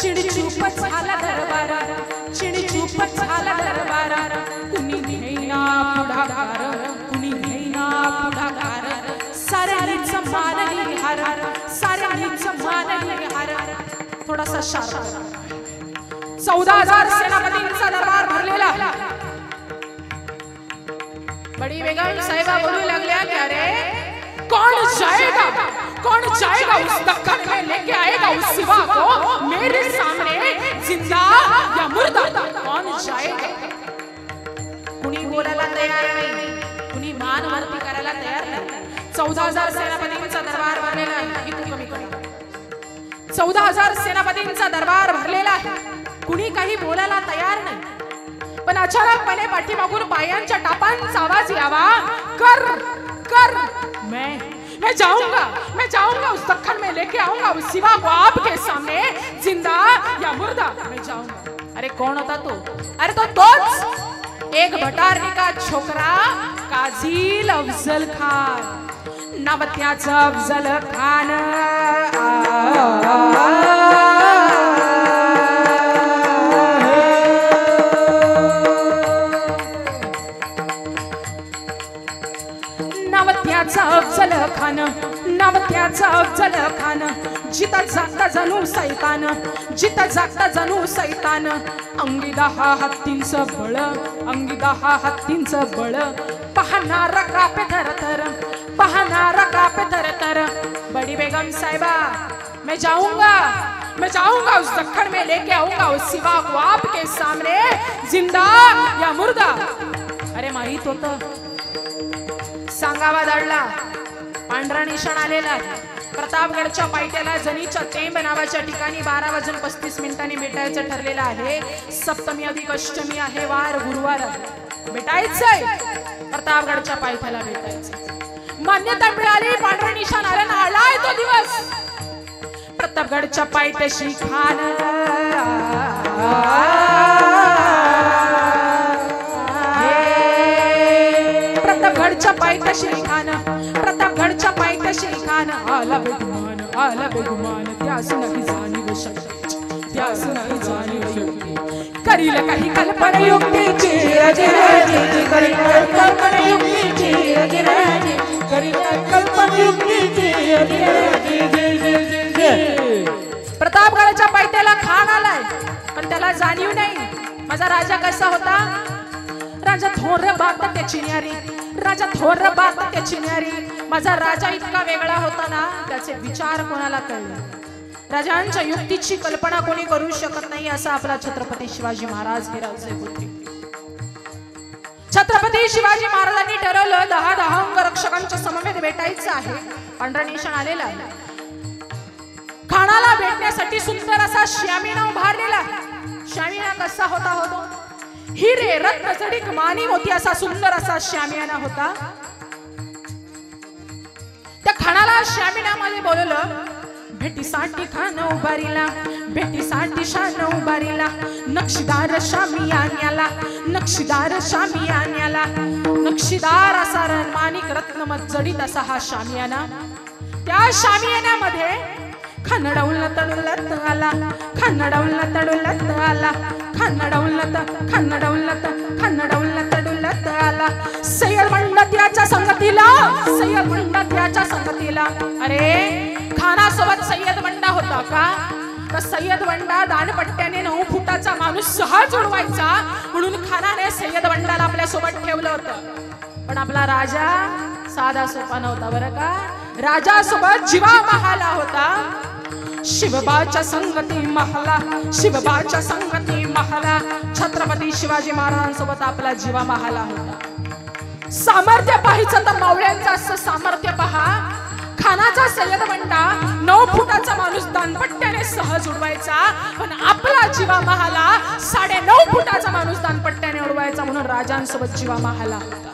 Speaker 1: चिडचूप झाला दरबार, चिडचूप झाला दरबार. कुणी घेईना पुढाकार, कुणी घेईना पुढाकार. साऱ्यांनीच मानली हार, साऱ्यांनीच मानली हार. थोडासा शार्प. 14,000 सेनापतींचा दरबार भरलेला. बडी बेगम साहेबा बोलू लागल्या की अरे कौन जाएगा, कौन जाएगा उस दक्कन में लेके आएगा उस सिवा को मेरे सामने जिंदा या मुर्दा? कौन जाएगा? कुणी बोलायला तयार नाही, कुणी मान वरती करायला तयार नाही. 14,000 सेनापतींचा दरबार भरलेला आहे. इतकी कमी कमी 14,000 सेनापतींचा दरबार भरलेला आहे. कुणी काही बोलायला तयार नाही. पण अचानकपणे पाठीमागून पायांच्या टापांचा आवाज यावा. कर कर, मैं जाऊंगा उस दक्कन में लेके आऊंगा उस सिवा को आपके सामने जिंदा या मुर्दा मैं जाऊंगा. अरे कौन होता तो? अरे तो तोच एक भटारणी का छोकरा काझील अफजल खान. नवत्याचा अफजल खान अफजल खान, नवत्याचा अफजल खान. जिथं जागता जणू सैतान, जिथं जागता जणू सैतान. अंगी 10 हत्तींचं बळ, अंगी 10 हत्तींचं बळ. पाहणार कापे थरथर, पाहणार कापे थरथर. बडी बेगम साहिबा मैं जाऊंगा उस दक्कन में लेके आऊंगा उस सिवा को आपके सामने जिंदा या मुर्दा. अरे माहित होतं सांगावा दडला, पांढरा निशाण आलेला आहे. प्रतापगडच्या पायथ्याला जनीच्या टेंब नावाच्या ठिकाणी 12:35 भेटायचं ठरलेलं आहे. सप्तमी अधिक अष्टमी आहे, वार गुरुवार भेटायचंय. प्रतापगडच्या पायथ्याला भेटायचं. मान्यता मिळाली, पांढरा निशाण आलं, आलाय तो दिवस. प्रतापगडच्या पायथ्याशी खान प्रतापगड प्रतापगडच्या पायथ्याशी खान, प्रतापगडच्या पायथ्याशी खान, आला बेगुमान त्यास नाही जाणीव शक्ती, त्यास नाही जाणीव युक्ती, करील काही कल्पना युक्तीची,
Speaker 4: करील कल्पना युक्तीची, करील कल्पना युक्तीची.
Speaker 1: प्रतापगडाच्या पायथ्याला खान आलाय, पण त्याला जाणीव नाही माझा राजा कसा होता. राजा थोर बात त्याची न्यारी, राजा थोर बात त्याची न्यारी. माझा राजा इतका वेगळा होता ना, त्याचे विचार कोणाला कळले. राजांच्या युक्तीची कल्पना कोणी करू शकत नाही, असा आपला छत्रपती शिवाजी महाराज हे राजे होते. छत्रपती शिवाजी महाराजांनी ठरवलं 10 अंगरक्षकांच्या समवेत भेटायचं आहे. पांढरा निशाण आलेला आहे. खानाला भेटण्यासाठी सुंदर असा श्यामीना उभारलेला. श्यामीना कसा होता होतो, हिरे रत्न जडिक मानी होती असा सुंदर असा श्यामीना होता. त्या खानाला श्यामीनामध्ये बोलवलं. भेटीसाठी खान उभारीला, भेटीसाठी शान उभारीला, नक्षीदार शामियान्याला, नक्षीदार शामियान्याला. नक्षीदार असा माणिक रत्नमत जडित असा हा शामियाना. त्या शामियानामध्ये खानडवला तडुलत आला, खानडवला तडुलत आला, खानडवला तडुलत आला. सय्यद मंडत याच्या संगतीला, सय्यद मंडत याच्या संगतीला. अरे खानासोबत सय्यद बंडा होता का? तर सय्यद बंडा दानपट्ट्याने 9 फुटाचा माणूस सहज उडवायचा, म्हणून खानाने सय्यद बंडाला आपल्या सोबत ठेवलं होतं. पण आपला राजा साधा सोपा नव्हता बरं का. राजा सोबत जीवा महाला होता. शिवबाच्या संगती महला, शिवबाच्या संगती महला. छत्रपती शिवाजी महाराजांसोबत आपला जीवा महाला होता. सामर्थ्य पाहायचं तर मावळ्यांचं असं सामर्थ्य पहा. खानाचा सय्यद बंडा 9 फुटाचा माणूस दानपट्ट्याने सहज उडवायचा, पण आपला जीवा महाला 9.5 फुटाचा माणूस दानपट्ट्याने उडवायचा, म्हणून राजांसोबत जीवा महाला होता.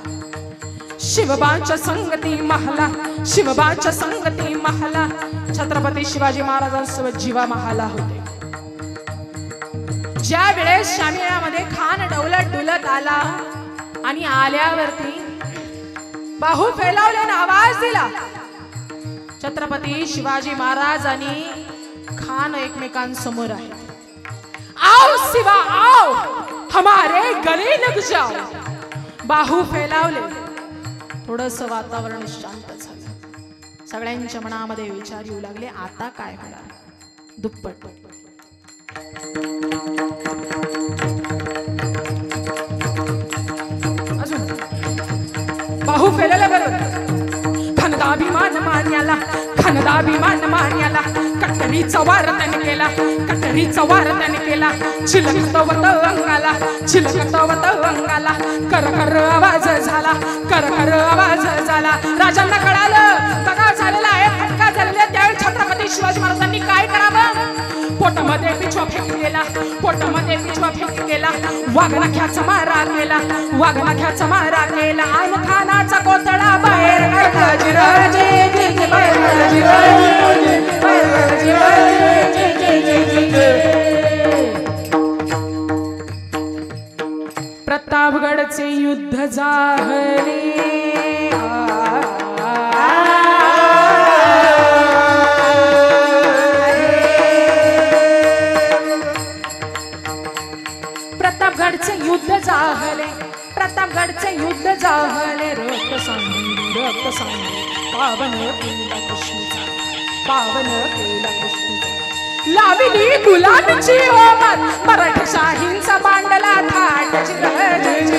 Speaker 1: शिवबाच्या संगती महला, शिवबाच्या संगती महला. छत्रपती शिवाजी महाराजांसोबत जीवा महाला होते. ज्या वेळेस शामियानामध्ये खान डौलत डुलत आला आणि आल्यावरती बाहू फैलावल्याने आवाज दिला. छत्रपती शिवाजी महाराज आणि खान एकमेकांसमोर आहे. आओ शिवा आओ, हमारे गले लग जाओ. बाहू फैलावले. थोडस वातावरण शांत झालं. सगळ्यांच्या मनामध्ये विचार येऊ लागले, आता काय होणार. दुप्पट अजून बाहू फैलायला बरोबर. खनदाभिमान मान्याला, खनदाभिमान मान्याला. कटरीचा वार त्याने केला, कटरीचा वार त्याने केला. चिलकतवत अंगाला, चिलकतवत अंगाला. कर कर आवाज झाला, कर कर आवाज झाला. राजांना कळालं दगा झालेला आहे, फटका झालेला. त्यावेळी छत्रपती शिवाजी महाराजांनी काय करावं. पोटामध्ये पिछवा फेकून गेला, पोटामध्ये पिछवा फेकून गेला. वाघनख्याचा मारा केला, वाघनख्याचा मारा केला. आणि खानाचा कोतळा बाहेर काढला. प्रतापगडचे युद्ध झाले. प्रतापगडचे युद्ध झाले, प्रतापगडचे युद्ध झाले. रक्त सांगली, रक्त सांगली. पावन केला कृष्णीचा, पावन केला कृष्णीचा. लाविली गुलाबीची होमत, मराठशाहींचा मांडला थाट.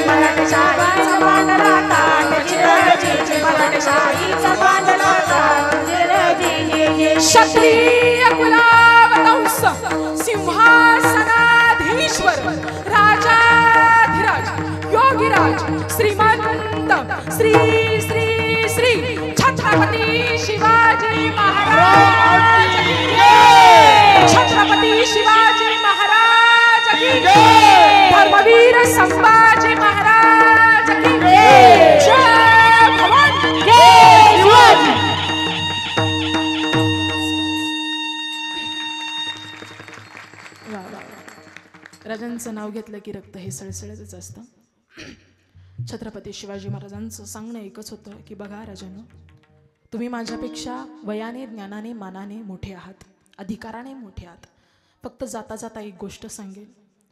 Speaker 1: मराठशाहींचा मांडला थाट, मराठशाहींचा मांडला थाट. क्षत्रिय कुलावतंस, सिंहासनाधीश्वर, राजाधिराज, योगीराज, श्रीमंत, श्री श्री श्री छत्रपती शिवाजी महाराज की जय. छत्रपती शिवाजी महाराज की जय. धर्मवीर संभाजी महाराज की जय. जय भवानी, जय शिवाजी. राजांचं नाव घेतलं की रक्त हे सळसळतच असतं. छत्रपती शिवाजी महाराजांचं सांगणं एकच होतं की बघा राजांनो, तुम्ही माझ्यापेक्षा वयाने, ज्ञानाने, मानाने मोठे आहात, अधिकाराने मोठे आहात. फक्त जाता जाता एक गोष्ट सांगेल,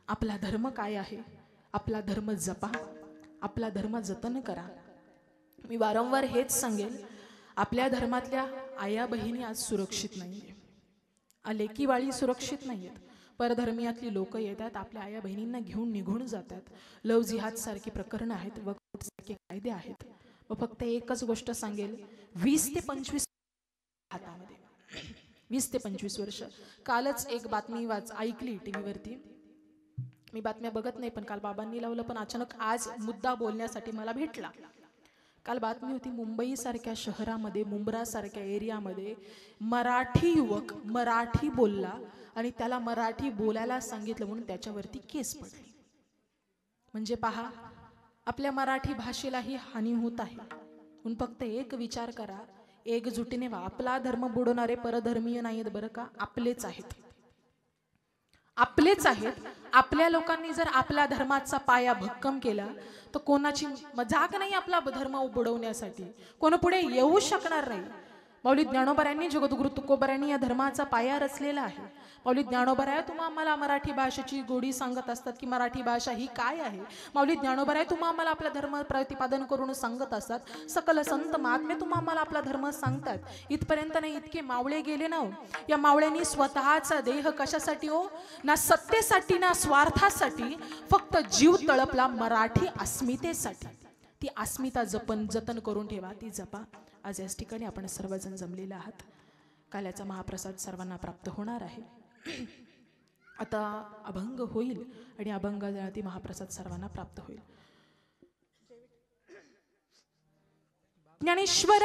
Speaker 1: आपला धर्म काय आहे, आपला धर्म जपा, आपला धर्म जतन करा. मी वारंवार हेच सांगेल, आपल्या धर्मातल्या आया बहिणी आज सुरक्षित नाही आहे, लेकी बाळी सुरक्षित नाही आहेत. परधर्मियातली लोक येतात, आपल्या आया बहिणींना घेऊन निघून जातात. लव जिहाद सारखी प्रकरणं आहेत, वक्फ सारखे कायदे आहेत. व फक्त एकच गोष्ट सांगेल, 20 ते 25 हातामध्ये, 20 ते 25 वर्ष. कालच एक बातमी ऐकली टीव्हीवरती. मी बातम्या बघत नाही, पण काल बाबांनी लावलं, पण अचानक आज मुद्दा बोलण्यासाठी मला भेटला. काल बातमी होती, मुंबई सारख्या शहरामध्ये, मुंब्रा सारख्या एरियामध्ये मराठी युवक मराठी बोलला आणि त्याला मराठी बोलायला सांगितलं म्हणून त्याच्यावरती केस पडली. म्हणजे पहा, आपल्या मराठी भाषेलाही हानी होत आहे. म्हणून फक्त एक विचार करा, एकजुटीने व्हा. आपला धर्म बुडवणारे परधर्मीय नाहीत बरं का, आपलेच आहेत, आपलेच आहेत. आपल्या लोकांनी जर आपल्या धर्माचा पाया भक्कम केला तर कोणाची मजाक नाही आपला धर्म बुडवण्यासाठी, कोण पुढे येऊ शकणार नाही. माऊली ज्ञानोबारायांनी, जगद्गुरु तुकोबारायांनी या धर्माचा पाया रचलेला आहे. माऊली ज्ञानोबाराय तुम्हा आम्हाला मराठी भाषेची गोडी सांगत असतात की मराठी भाषा ही काय आहे. माऊली ज्ञानोबाराय तुम्हा आम्हाला आपला धर्म प्रतिपादन करून सांगत असतात. सकल संत महात्मे तुम्हा आम्हाला आपला धर्म सांगतात. इथपर्यंत नाही, इतके मावळे गेले ना. या मावळ्यांनी स्वतःचा देह कशासाठी हो, ना सत्तेसाठी ना स्वार्थासाठी, फक्त जीव तळपला मराठी अस्मितेसाठी. ती अस्मिता जतन करून ठेवा, ती जपा. आज याच ठिकाणी आपण सर्वजण जमलेले आहात. काल्याचा महाप्रसाद सर्वांना प्राप्त होणार आहे. आता अभंग होईल आणि अभंगाती महाप्रसाद सर्वांना प्राप्त होईल. ज्ञानेश्वर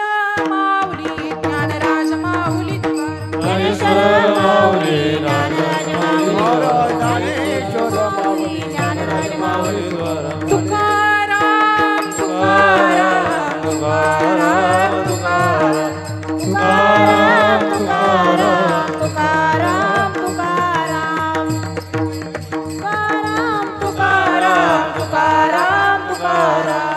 Speaker 1: माऊली, ज्ञानराज माऊली,
Speaker 4: ज्ञानेश्वर माऊली, ज्ञानराज माऊली, ज्ञानराज माऊली,
Speaker 1: तुकाराम तुकाराम
Speaker 4: तुकाराम तुकाराम तुकाराम तुकाराम तुकाराम तुकाराम तुकाराम तुकाराम.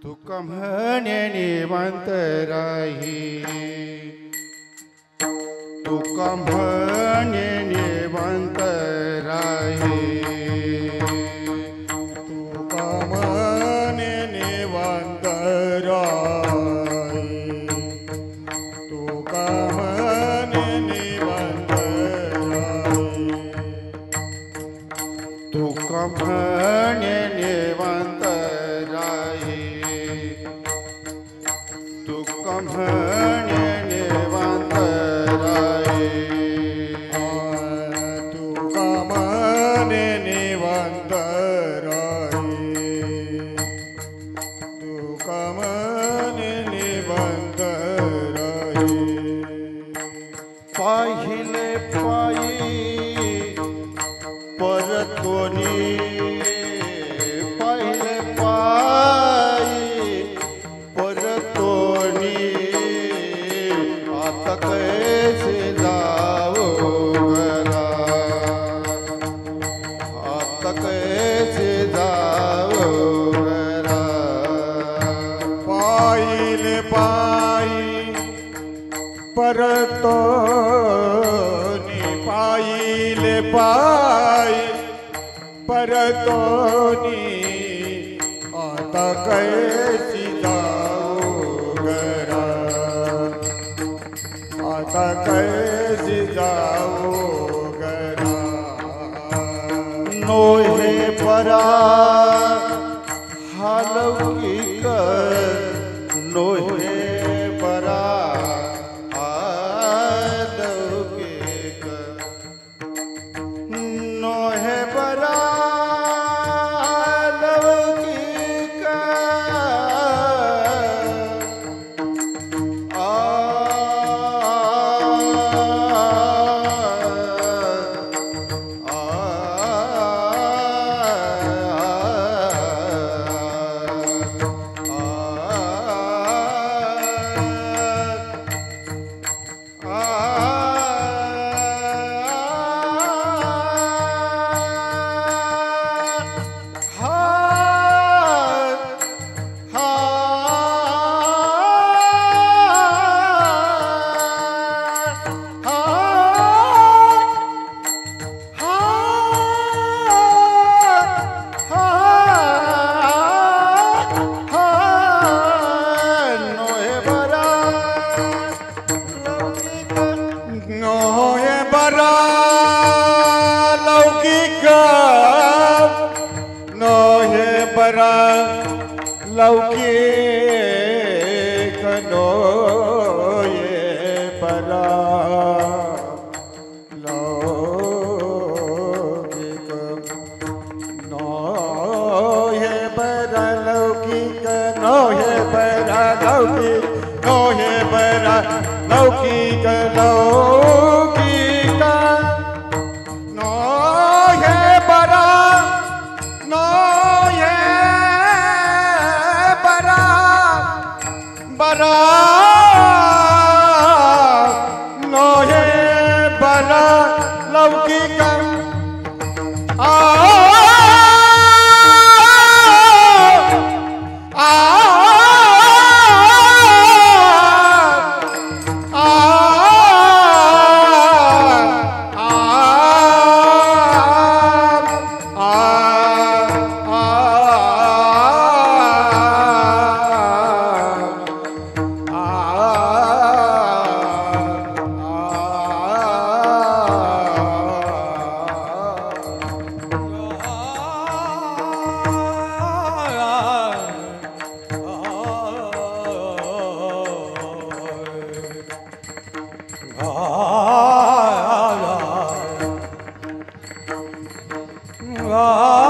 Speaker 5: तुका म्हणे निवांत राही, तुका म्हणे निवांत राही, तुका म्हणे निवांत राही, तुका म्हणे निवांत राही, तुका म्हणे निवांत राही, तुका म्हणे निवांत राही, तुका म्हणे निवांत राही, तुका म्हणे निवांत राही. पाहिले पायी परतोनी, पाहिले पायी परतोनी, आता कैसे जावो घरा, आता कैसे जावो घरा. पाहिले पायी परतोनी, पाहिले पायी परतोनी, आता कैसी जाओ घरा, आता कैसी जाओ घरा. नोहे परा हालौकिक, नोहे परा हालौकिक, नोहे परा हालौकिक. लौकिक नो हे बरा लौकिक नो हे बरा लौकिक नो हे बरा लौकिक नो हे बरा लौकिक नो हे बरा लौकिक लौकिक नो हे बरा नो हे बरा बरा नो हे बरा लौकिक आ
Speaker 3: Ah